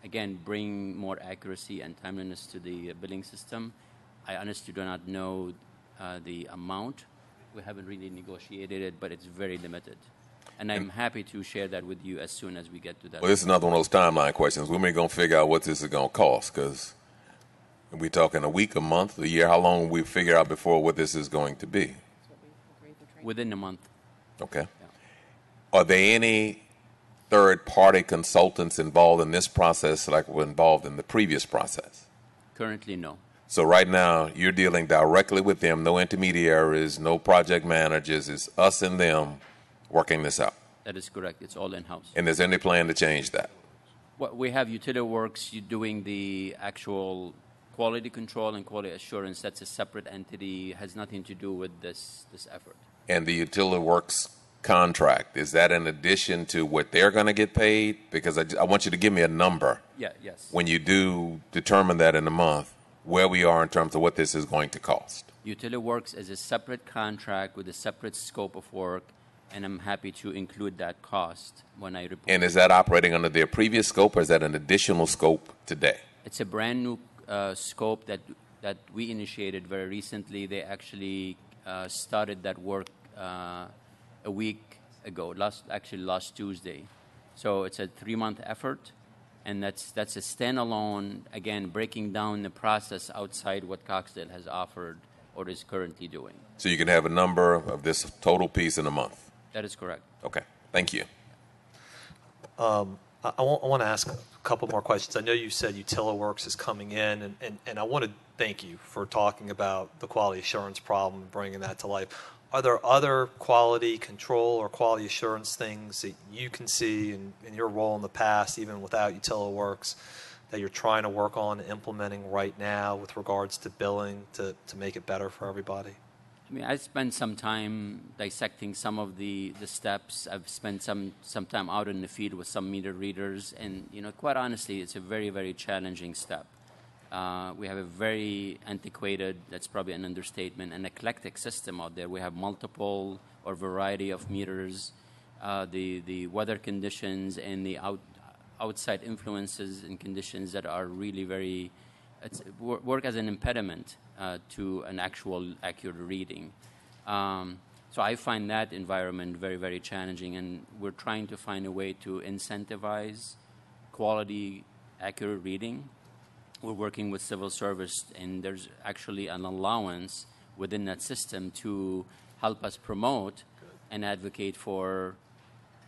H: again bring more accuracy and timeliness to the billing system. I honestly do not know the amount. We haven't really negotiated it, but it's very limited. And I'm happy to share that with you as soon as we get to that.
G: Well, this is another one of those timeline questions. When are we going to figure out what this is going to cost? Because are we talking a week, a month, a year? How long will we figure out before what this is going to be?
H: Within a month.
G: Okay.
H: Yeah.
G: Are there any third-party consultants involved in this process like were involved in the previous process?
H: Currently, no.
G: So right now, you're dealing directly with them, no intermediaries, no project managers. It's us and them working this out.
H: That is correct. It's all in-house.
G: And is there any plan to change that?
H: What we have UtiliWorks doing the actual quality control and quality assurance. That's a separate entity. Has nothing to do with this effort.
G: And the UtiliWorks contract, is that in addition to what they're going to get paid? Because I want you to give me a number.
H: Yeah. Yes.
G: When you do determine that in a month, where we are in terms of what this is going to cost.
H: UtiliWorks is a separate contract with a separate scope of work, and I'm happy to include that cost when I report.
G: And is that operating under their previous scope, or is that an additional scope today?
H: It's a brand new scope that we initiated very recently. They actually started that work a week ago, last Tuesday. So it's a 3-month effort. And that's a standalone, again, breaking down the process outside what Cogsdale has offered or is currently doing.
G: So you can have a number of this total piece in a month?
H: That is correct.
G: Okay. Thank you.
A: I want to ask a couple more questions. I know you said UtiliWorks is coming in, and I want to thank you for talking about the quality assurance problem and bringing that to life. Are there other quality control or quality assurance things that you can see in your role in the past, even without UtiliWorks, that you're trying to work on implementing right now with regards to billing to make it better for everybody?
H: I mean, I spent some time dissecting some of the steps. I've spent some time out in the field with some meter readers, and quite honestly, it's a very, very challenging step. We have a very antiquated, that's probably an understatement, an eclectic system out there. We have multiple or variety of meters. The weather conditions and the outside influences and conditions that are really work as an impediment to an actual accurate reading. So I find that environment very, very challenging, and we're trying to find a way to incentivize quality, accurate reading. We're working with civil service, and there's actually an allowance within that system to help us promote and advocate for,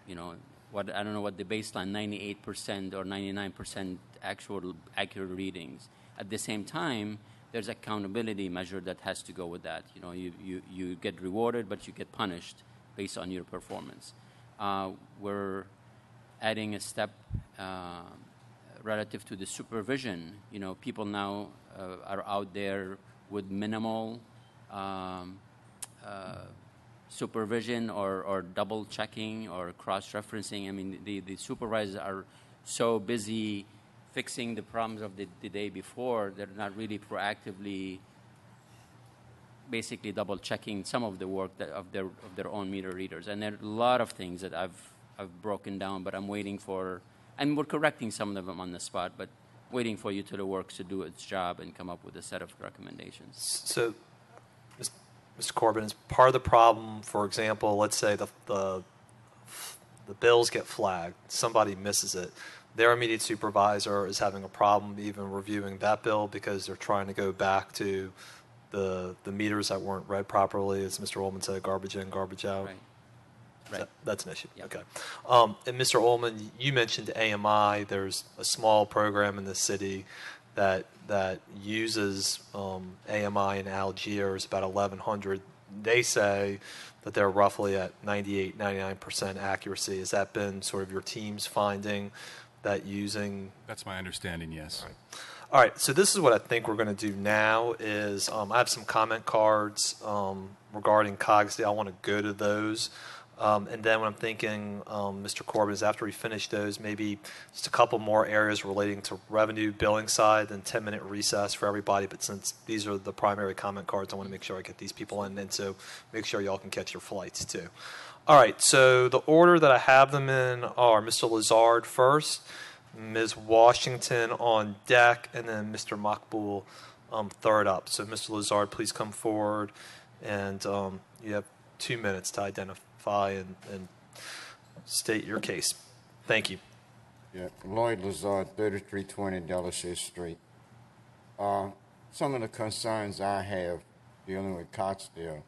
H: I don't know what the baseline, 98% or 99% actual accurate readings. At the same time, there's accountability measure that has to go with that. You get rewarded, but you get punished based on your performance. We're adding a step relative to the supervision. People now are out there with minimal supervision or double checking or cross-referencing. I mean, the supervisors are so busy fixing the problems of the day before, they're not really proactively basically double checking some of the work of their own meter readers. And there are a lot of things that I've broken down, but I'm waiting for, and we're correcting some of them on the spot, but waiting for UtiliWorks to do its job and come up with a set of recommendations.
A: So, Mr. Corbin, is part of the problem, for example, let's say the bills get flagged, somebody misses it, their immediate supervisor is having a problem even reviewing that bill because they're trying to go back to the meters that weren't read properly, as Mr. Ullman said, garbage in, garbage out.
H: Right.
A: That's an issue.
H: Yep.
A: Okay. And Mr. Ullman, you mentioned AMI. There's a small program in the city that uses AMI in Algiers, about 1,100. They say that they're roughly at 98, 99% accuracy. Has that been sort of your team's finding that using?
B: That's my understanding, yes.
A: All right, so this is what I think we're going to do now is I have some comment cards regarding Cogsdale. I want to go to those. And then what I'm thinking, Mr. Corbin, is after we finish those, maybe just a couple more areas relating to revenue billing side, then 10-minute recess for everybody. But since these are the primary comment cards, I want to make sure I get these people in, and so make sure y'all can catch your flights too. All right, so the order that I have them in are Mr. Lazard first, Ms. Washington on deck, and then Mr. Makbul third up. So Mr. Lazard, please come forward, and you have 2 minutes to identify and state your case. Thank you.
J: Yeah, Lloyd Lazard, 3320 Delaware Street. Some of the concerns I have dealing with Cogsdale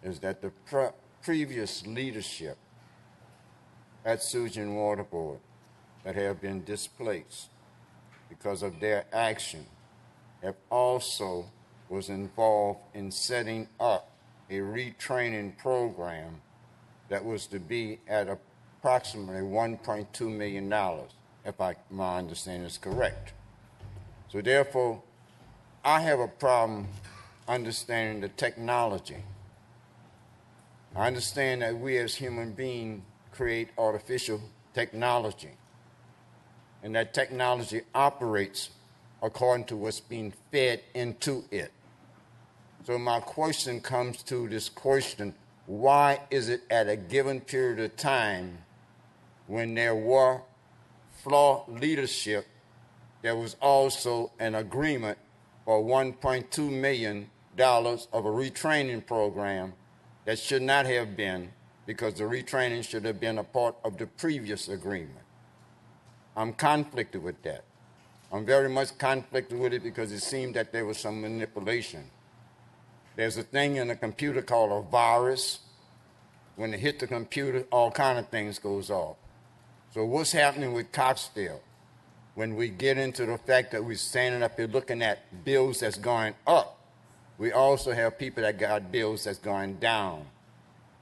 J: is that the previous leadership at Sujan Water Board that have been displaced because of their action have also was involved in setting up a retraining program that was to be at approximately $1.2 million, if my understanding is correct. So therefore, I have a problem understanding the technology. I understand that we as human beings create artificial technology, and that technology operates according to what's being fed into it. So my question comes to this question, why is it at a given period of time when there were flawed leadership, there was also an agreement for $1.2 million of a retraining program that should not have been, because the retraining should have been a part of the previous agreement? I'm conflicted with that. I'm very much conflicted with it because it seemed that there was some manipulation. There's a thing in a computer called a virus. When it hit the computer, all kind of things goes off. So what's happening with Cogsdale? When we get into the fact that we're standing up here looking at bills that's going up, we also have people that got bills that's going down.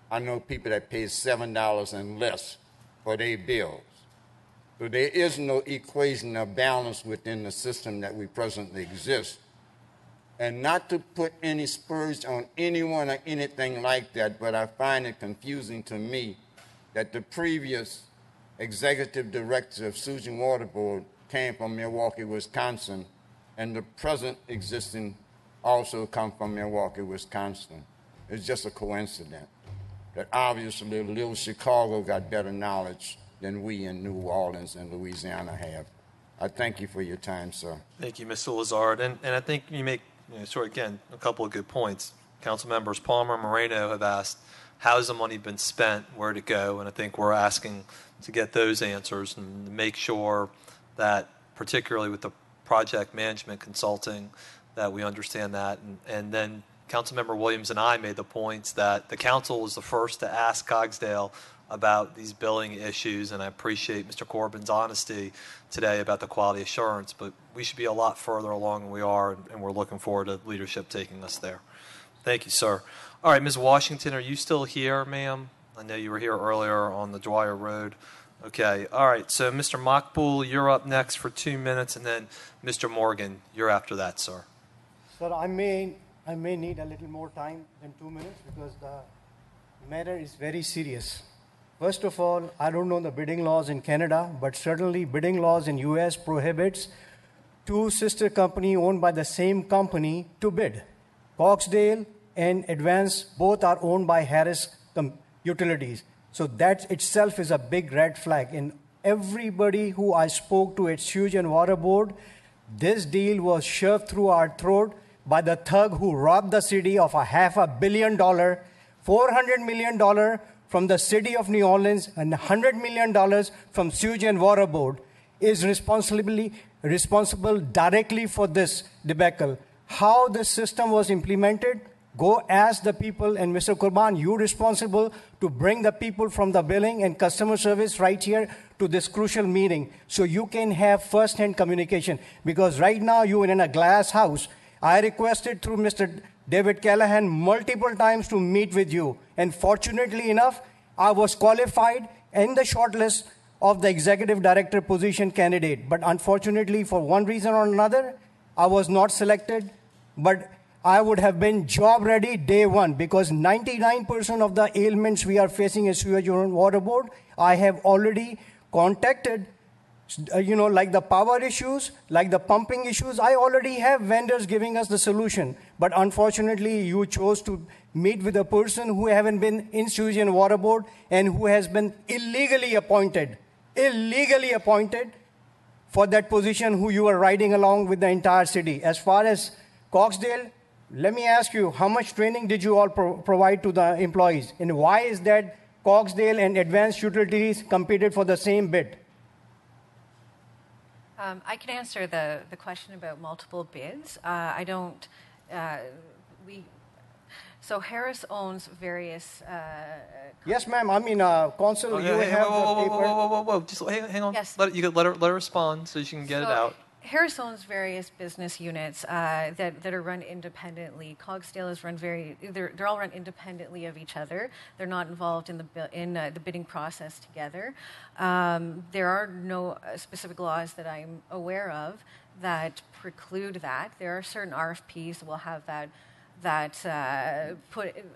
J: I know people that pay $7 and less for their bills. So there is no equation of balance within the system that we presently exist. And not to put any spurs on anyone or anything like that, but I find it confusing to me that the previous executive director of Sujan Water Board came from Milwaukee, Wisconsin, and the present existing also come from Milwaukee, Wisconsin. It's just a coincidence that obviously little Chicago got better knowledge than we in New Orleans and Louisiana have. I thank you for your time, sir.
A: Thank you, Mr. Lazard. And I think you make, again, a couple of good points. Council members Palmer and Moreno have asked, how's the money been spent, where to go? And I think we're asking to get those answers and make sure that, particularly with the project management consulting, that we understand that. And then Councilmember Williams and I made the points that the council was the first to ask Cogsdale about these billing issues, and I appreciate Mr. Corbin's honesty today about the quality assurance, but we should be a lot further along than we are, and we're looking forward to leadership taking us there. Thank you, sir. All right, Ms. Washington, are you still here, ma'am? I know you were here earlier on the Dwyer Road. Okay, all right, so Mr. Makbul, you're up next for 2 minutes, and then Mr. Morgan, you're after that, sir.
K: Sir, I may need a little more time than 2 minutes because the matter is very serious. First of all, I don't know the bidding laws in Canada, but certainly bidding laws in US prohibits two sister companies owned by the same company to bid. Cogsdale and Advance both are owned by Harris Utilities. So that itself is a big red flag. And everybody who I spoke to at Sujan Water Board, this deal was shoved through our throat by the thug who robbed the city of $500 million, $400 million from the city of New Orleans and $100 million from Sujan Water Board, is responsible directly for this debacle. How the system was implemented, go ask the people, and Mr. Kurban, you're responsible to bring the people from the billing and customer service right here to this crucial meeting so you can have first-hand communication. Because right now you are in a glass house. I requested through Mr. David Callahan multiple times to meet with you. And fortunately enough, I was qualified in the shortlist of the executive director position candidate. But unfortunately, for one reason or another, I was not selected. But I would have been job ready day one, because 99% of the ailments we are facing as Sewage and Water Board, I have already contacted, like the power issues, like the pumping issues. I already have vendors giving us the solution. But unfortunately, you chose to meet with a person who haven't been in Sewage and Water Board and who has been illegally appointed for that position, who you are riding along with the entire city. As far as Cogsdale, let me ask you, how much training did you all provide to the employees? And why is that Cogsdale and Advanced Utilities competed for the same bid?
D: I can answer the question about multiple bids. So Harris owns various...
K: Yes, ma'am. I mean, Consul, you have the paper.
A: Whoa. Just hang on.
D: Yes.
A: Let her respond so she can get it out.
D: Harris owns various business units that are run independently. Cogsdale is run they're all run independently of each other. They're not involved in the bidding process together. There are no specific laws that I'm aware of that preclude that. There are certain RFPs that will have that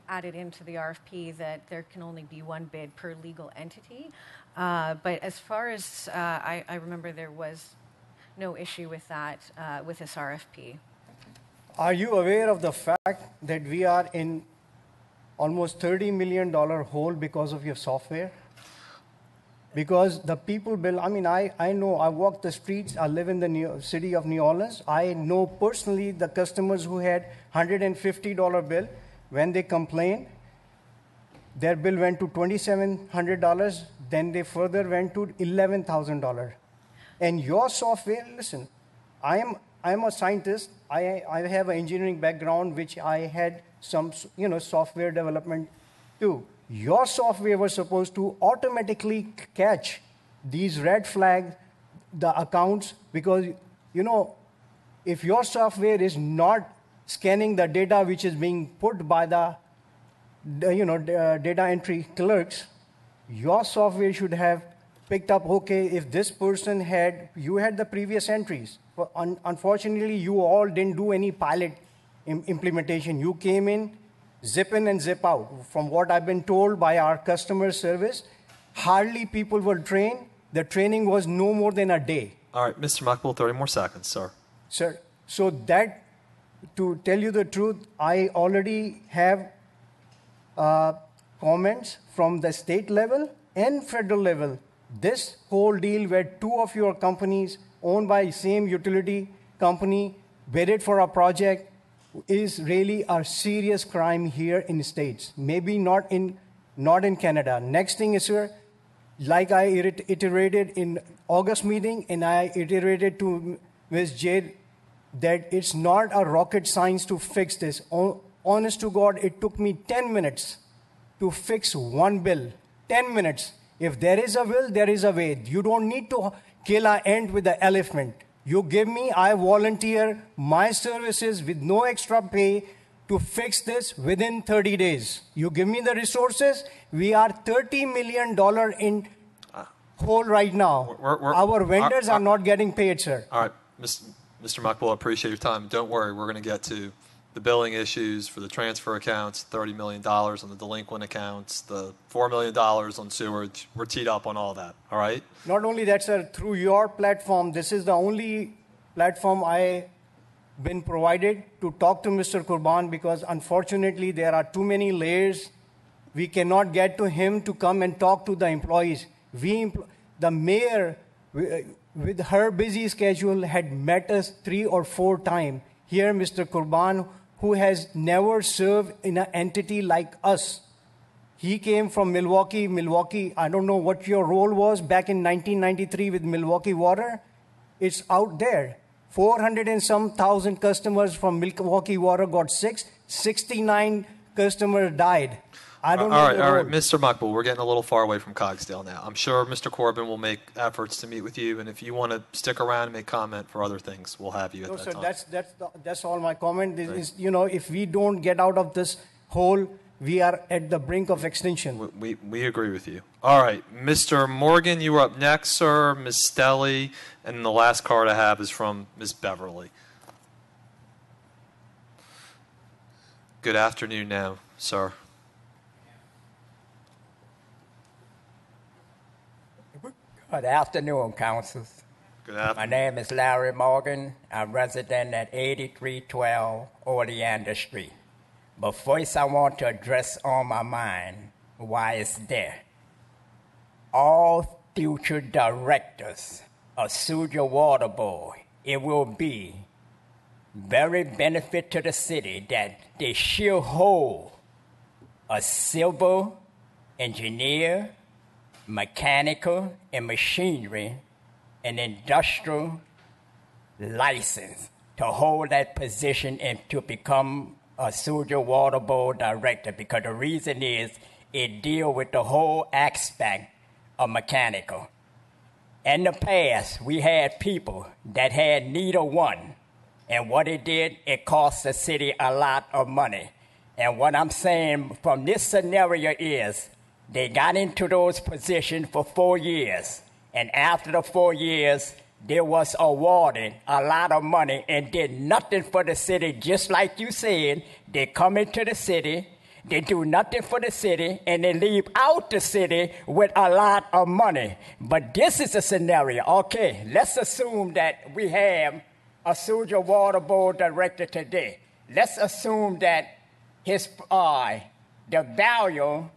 D: added into the RFP, that there can only be one bid per legal entity. But as far as I remember, there was no issue with that with this RFP.
K: Are you aware of the fact that we are in almost $30 million hole because of your software? Because the people bill, I know, I walk the streets, I live in the city of New Orleans. I know personally the customers who had $150 bill. When they complain, their bill went to $2,700, then they further went to $11,000. And your software, listen, I am a scientist. I have an engineering background, which I had some, software development too. Your software was supposed to automatically catch these red flags, the accounts, because, if your software is not scanning the data which is being put by the data entry clerks, your software should have picked up, okay, if this person you had the previous entries. But unfortunately, you all didn't do any pilot implementation. You came in, zip in and zip out. From what I've been told by our customer service, hardly people were trained. The training was no more than a day.
A: All right, Mr. Makbul, 30 more seconds, sir.
K: Sir, so that, to tell you the truth, I already have comments from the state level and federal level. This whole deal where two of your companies owned by same utility company bidded for a project is really a serious crime here in the States. Maybe not in Canada. Next thing is, sir, like I iterated in August meeting, and I iterated to Ms. Jade, that it's not a rocket science to fix this. Honest to God, it took me 10 minutes to fix one bill. 10 minutes. If there is a will, there is a way. You don't need to kill an ant with the elephant. You give me, I volunteer my services with no extra pay to fix this within 30 days. You give me the resources, we are $30 million in hole right now. Our vendors are not getting paid, sir.
A: All right, Mr. Makbul, I appreciate your time. Don't worry, we're going to get to the billing issues for the transfer accounts, $30 million on the delinquent accounts, the $4 million on sewage. We're teed up on all that, all right?
K: Not only that, sir, through your platform, this is the only platform I've been provided to talk to Mr. Kurban, because unfortunately there are too many layers. We cannot get to him to come and talk to the employees. The mayor, with her busy schedule, had met us 3 or 4 times. Here, Mr. Kurban, who has never served in an entity like us. He came from Milwaukee. Milwaukee, I don't know what your role was back in 1993 with Milwaukee Water. It's out there. 400 and some thousand customers from Milwaukee Water got sick. 69 customers died. I don't know.
A: All right,
K: the
A: all right,
K: role.
A: Mr. Muckbull, we're getting a little far away from Cogsdale now. I'm sure Mr. Corbin will make efforts to meet with you, and if you want to stick around and make comment for other things, we'll have you at
K: No,
A: that
K: sir,
A: time.
K: that's all my comment is, if we don't get out of this hole, we are at the brink of extinction.
A: We agree with you. All right, Mr. Morgan, you are up next, sir. Ms. Stelly, and the last card I have is from Ms. Beverly. Good afternoon now, sir.
L: Good afternoon, councils.
A: Good afternoon.
L: My name is Larry Morgan. I'm resident at 8312 Oleander Street. But first, I want to address on my mind why it's there. All future directors of Suja Water Board, it will be very benefit to the city that they should hold a civil engineer, mechanical and machinery, and industrial license to hold that position and to become a Suja Water Board director, because the reason is it deals with the whole aspect of mechanical. In the past, we had people that had neither one, and what it did, it cost the city a lot of money. And what I'm saying from this scenario is they got into those positions for 4 years, and after the 4 years, they was awarded a lot of money and did nothing for the city, just like you said. They come into the city, they do nothing for the city, and they leave out the city with a lot of money. But this is a scenario. Okay, let's assume that we have a Suja Water Board director today. Let's assume that his the value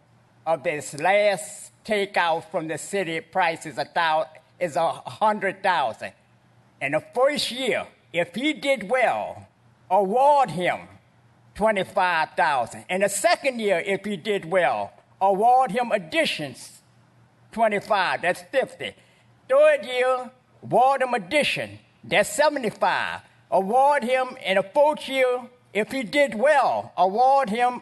L: of this last takeout from the city price is $100,000. In the first year, if he did well, award him $25,000. In the second year, if he did well, award him additions, $25,000. That's $50,000. Third year, award him addition. That's $75,000. Award him in the fourth year, if he did well, award him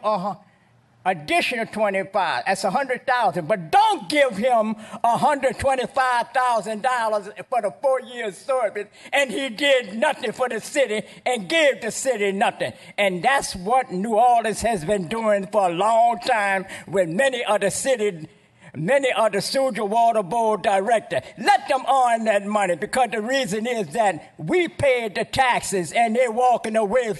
L: additional $25,000. That's $100,000. But don't give him $125,000 for the 4 years service, and he did nothing for the city and gave the city nothing. And that's what New Orleans has been doing for a long time with many of the Suja Water Board directors. Let them earn that money, because the reason is that we paid the taxes and they're walking away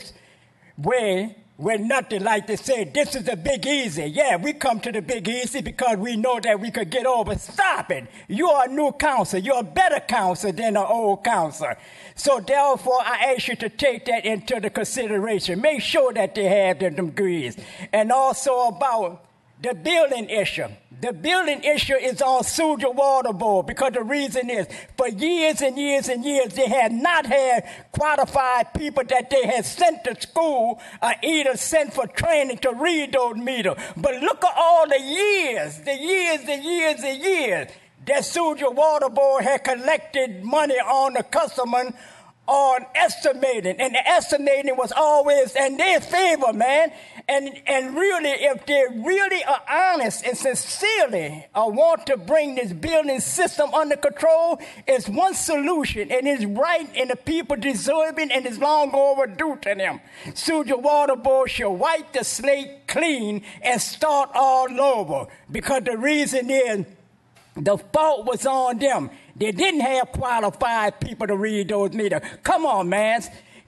L: with nothing. Like they said, this is the Big Easy. Yeah, we come to the Big Easy because we know that we could get over. Stop it. You're a new council. You're a better council than an old council. So therefore, I ask you to take that into the consideration. Make sure that they have their degrees. And also about the building issue. The building issue is on Suja Water Board, because the reason is for years and years and years they had not had qualified people that they had sent to school or either sent for training to read those meters. But look at all the years that Suja Water Board had collected money on the customer on estimating, and the estimating was always in their favor, man. And really, if they really are honest and sincerely want to bring this building system under control, it's one solution, and it's right, and the people deserve it, and it's long overdue to them. Suja Water Board should wipe the slate clean and start all over, because the reason is the fault was on them. They didn't have qualified people to read those meters. Come on, man.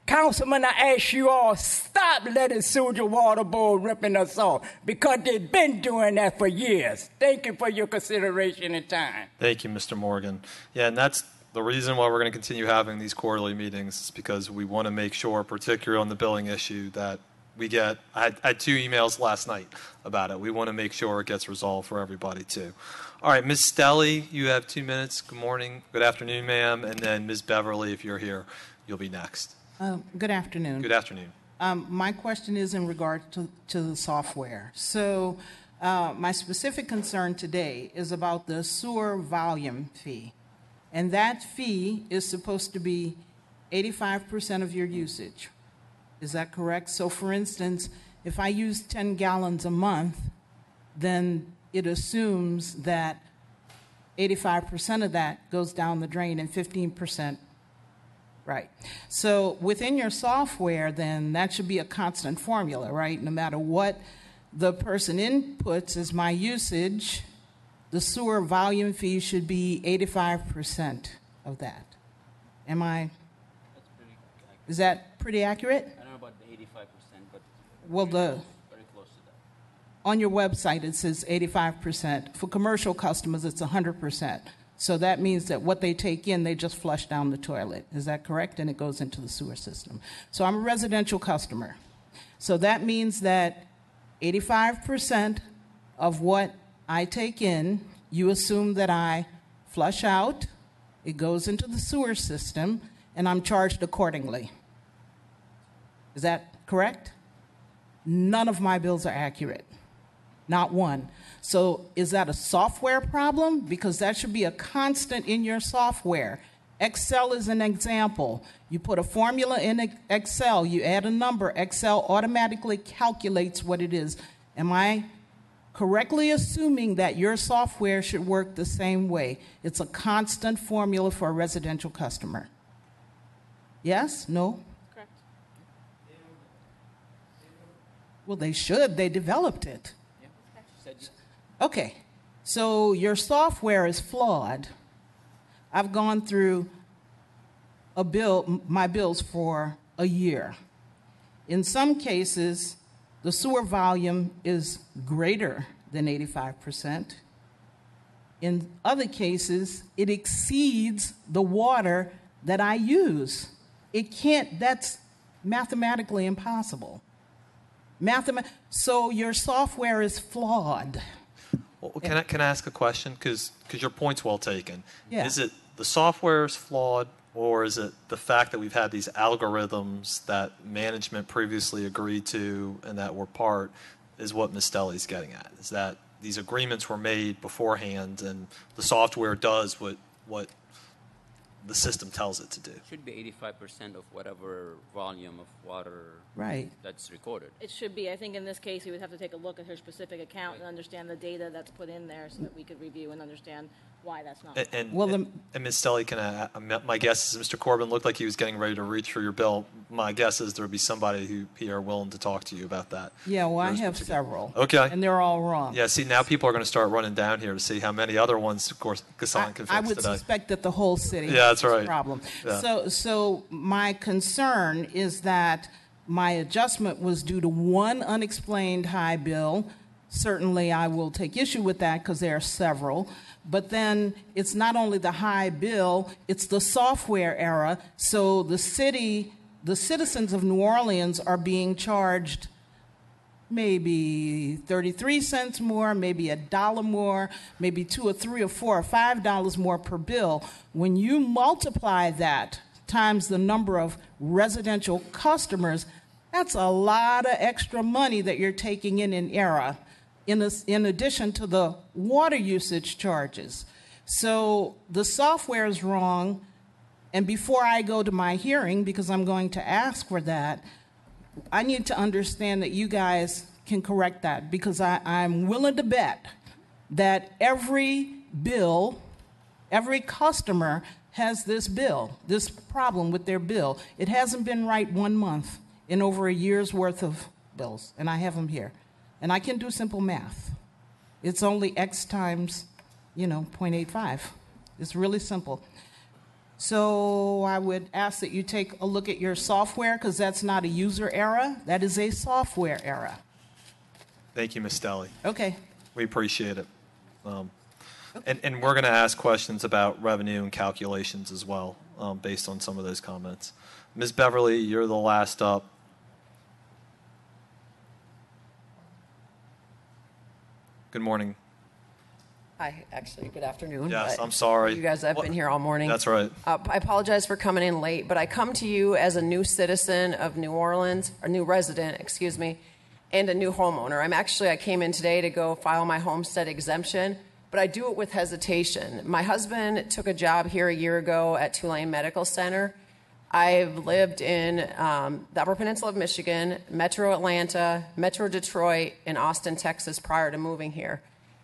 L: Councilman, I ask you all, stop letting Suja Water Board ripping us off, because they've been doing that for years. Thank you for your consideration and time.
A: Thank you, Mr. Morgan. Yeah, and that's the reason why we're going to continue having these quarterly meetings, is because we want to make sure, particularly on the billing issue, that we get, I had 2 emails last night about it. We want to make sure it gets resolved for everybody, too. All right, Ms. Stelly, you have 2 minutes. Good morning. Good afternoon, ma'am. And then Ms. Beverly, if you're here, you'll be next.
M: Good afternoon.
A: Good afternoon.
M: My question is in regard to the software. So my specific concern today is about the sewer volume fee. And that fee is supposed to be 85% of your usage. Is that correct? So for instance, if I use 10 gallons a month, then it assumes that 85% of that goes down the drain and 15%, right. So within your software, then, that should be a constant formula, right? No matter what the person inputs as my usage, the sewer volume fee should be 85% of that. Is that pretty accurate?
H: I don't know about the 85%, but
M: Well,
H: very close to that.
M: on your website it says 85%. For commercial customers, it's 100%. So that means that what they take in, they just flush down the toilet. Is that correct? And it goes into the sewer system. So I'm a residential customer. So that means that 85% of what I take in, you assume that I flush out, it goes into the sewer system, and I'm charged accordingly. Is that correct? None of my bills are accurate. Not one. So is that a software problem? Because that should be a constant in your software. Excel is an example. You put a formula in Excel, you add a number, Excel automatically calculates what it is. Am I correctly assuming that your software should work the same way? It's a constant formula for a residential customer. Yes? No?
C: Correct.
M: Well, they should. They developed it. Okay. So your software is flawed. I've gone through my bills for a year. In some cases, the sewer volume is greater than 85%. In other cases, it exceeds the water that I use. That's mathematically impossible. So your software is flawed.
A: Well, can I ask a question? Because your point's well taken.
M: Yeah.
A: Is it the software is flawed, or is it the fact that we've had these algorithms that management previously agreed to and that were part is what Ms. Stelly's getting at? Is that these agreements were made beforehand and the software does what the system tells it to do?
H: It should be 85% of whatever volume of water that's recorded.
C: It should be. I think in this case, we would have to take a look at her specific account and understand the data that's put in there so that we could review and understand why that's not.
A: And Ms. Stelly, my guess is Mr. Corbin looked like he was getting ready to reach for your bill. My guess is there would be somebody who here willing to talk to you about that.
M: Yeah, well, I have several.
A: Okay.
M: And they're all wrong.
A: Yeah, see, now people are going to start running down here to see how many other ones, of course, Ghassan can fix
M: I would
A: today.
M: suspect that the whole city
A: That's
M: has
A: right.
M: a problem.
A: Yeah.
M: So my concern is that my adjustment was due to one unexplained high bill. Certainly I will take issue with that because there are several. But then it's not only the high bill, it's the software error. So the citizens of New Orleans are being charged maybe 33 cents more, maybe $1 more, maybe $2 or $3 or $4 or $5 more per bill. When you multiply that times the number of residential customers, that's a lot of extra money that you're taking in error, in addition to the water usage charges. So the software is wrong, and before I go to my hearing, because I'm going to ask for that, I need to understand that you guys can correct that, because I'm willing to bet that every bill, every customer has this problem with their bill. It hasn't been right 1 month in over a year's worth of bills, and I have them here. And I can do simple math. It's only X times, 0.85. It's really simple. So I would ask that you take a look at your software, because that's not a user error. That is a software error.
A: Thank you, Ms. Stelly.
M: Okay.
A: We appreciate it. And we're going to ask questions about revenue and calculations as well, based on some of those comments. Ms. Beverly, you're the last up. Good morning.
N: Hi, actually, good afternoon.
A: Yes, I'm sorry.
N: You guys have been here all morning.
A: That's right.
N: I apologize for coming in late, but I come to you as a new citizen of New Orleans, or new resident, excuse me, and a new homeowner. I came in today to go file my homestead exemption, but I do it with hesitation. My husband took a job here a year ago at Tulane Medical Center. I've lived in the Upper Peninsula of Michigan, Metro Atlanta, Metro Detroit, and Austin, Texas prior to moving here.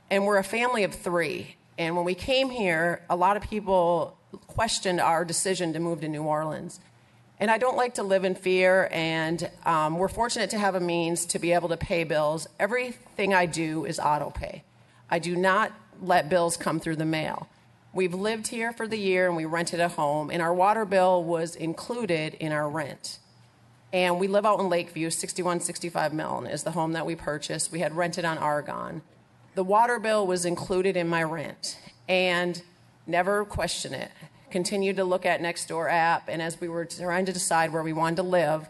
N: And we're a family of 3. And when we came here, a lot of people questioned our decision to move to New Orleans. And I don't like to live in fear, and we're fortunate to have a means to be able to pay bills. Everything I do is auto pay. I do not let bills come through the mail. We've lived here for the year, and we rented a home, and our water bill was included in our rent. And we live out in Lakeview. 6165 Milne is the home that we purchased. We had rented on Argonne. The water bill was included in my rent, and never question it. Continued to look at Nextdoor app, and as we were trying to decide where we wanted to live,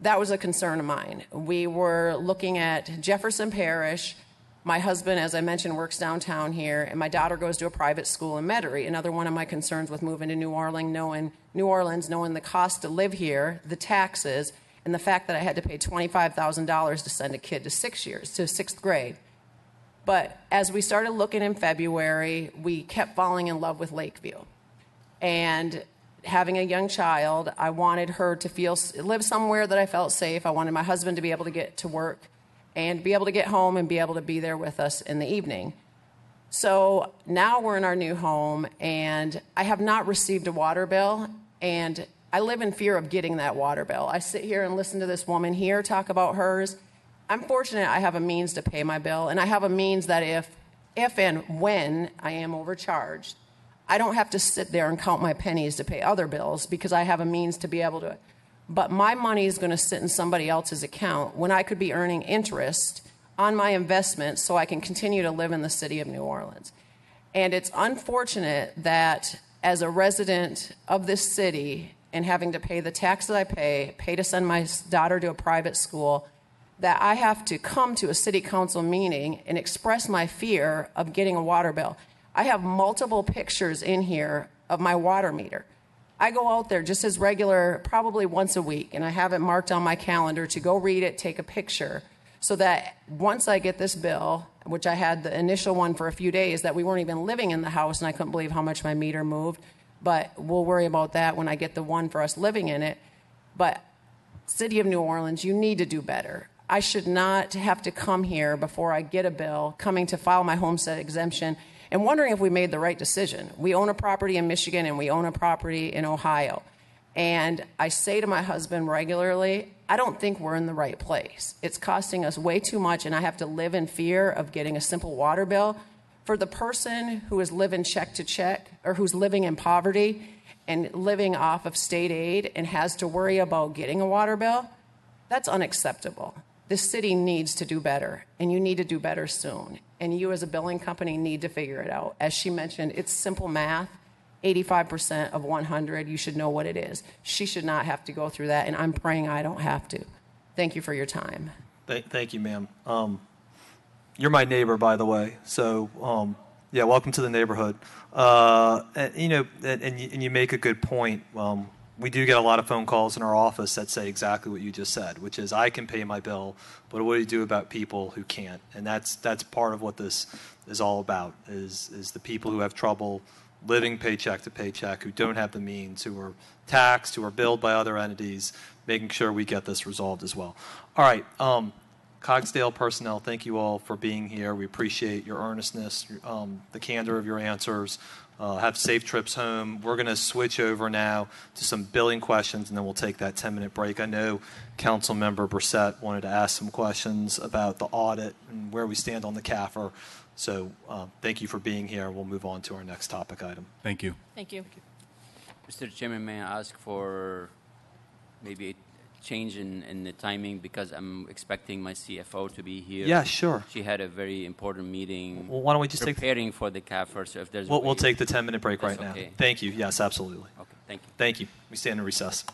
N: that was a concern of mine. We were looking at Jefferson Parish. My husband, as I mentioned, works downtown here, and my daughter goes to a private school in Metairie. Another one of my concerns with moving to New Orleans, knowing the cost to live here, the taxes, and the fact that I had to pay $25,000 to send a kid to 6th grade. But as we started looking in February, we kept falling in love with Lakeview. And having a young child, I wanted her to live somewhere that I felt safe. I wanted my husband to be able to get to work and be able to get home and be able to be there with us in the evening. So now we're in our new home, and I have not received a water bill, and I live in fear of getting that water bill. I sit here and listen to this woman here talk about hers. I'm fortunate I have a means to pay my bill, and I have a means that if and when I am overcharged, I don't have to sit there and count my pennies to pay other bills because I have a means to be able to. But my money is going to sit in somebody else's account when I could be earning interest on my investment so I can continue to live in the city of New Orleans. And it's unfortunate that as a resident of this city and having to pay the tax that I pay to send my daughter to a private school, that I have to come to a city council meeting and express my fear of getting a water bill. I have multiple pictures in here of my water meter. I go out there just as regular, probably once a week, and I have it marked on my calendar to go read it, take a picture, so that once I get this bill, which I had the initial one for a few days, that we weren't even living in the house, and I couldn't believe how much my meter moved, but we'll worry about that when I get the one for us living in it. But City of New Orleans, you need to do better. I should not have to come here before I get a bill, coming to file my homestead exemption, and wondering if we made the right decision. We own a property in Michigan and we own a property in Ohio. And I say to my husband regularly, I don't think we're in the right place. It's costing us way too much, and I have to live in fear of getting a simple water bill. For the person who is living check to check, or who's living in poverty and living off of state aid and has to worry about getting a water bill, that's unacceptable. This city needs to do better, and you need to do better soon. And you as a billing company need to figure it out. As she mentioned, it's simple math. 85% of 100, you should know what it is. She should not have to go through that, and I'm praying I don't have to. Thank you for your time.
A: Thank you, ma'am. You're my neighbor, by the way. So, yeah, welcome to the neighborhood. And you make a good point. We do get a lot of phone calls in our office that say exactly what you just said, which is I can pay my bill, but what do you do about people who can't? And that's part of what this is all about, is the people who have trouble living paycheck to paycheck, who don't have the means, who are taxed, who are billed by other entities, making sure we get this resolved as well. All right, Cogsdale personnel, thank you all for being here. We appreciate your earnestness, the candor of your answers. Have safe trips home. We're going to switch over now to some billing questions, and then we'll take that 10-minute break. I know Councilmember Brissett wanted to ask some questions about the audit and where we stand on the CAFR. So thank you for being here. We'll move on to our next topic item.
B: Thank you.
C: Thank you.
H: Mr. Chairman, may I ask for maybe a change in the timing, because I'm expecting my CFO to be here.
A: Yeah, sure.
H: She had a very important meeting.
A: Well, why don't we just
H: preparing for the CAFR? So if there's
A: we'll take the 10-minute break right now.
H: Okay.
A: Thank you. Yes, absolutely.
H: Okay. Thank you.
A: Thank you. We stand in recess.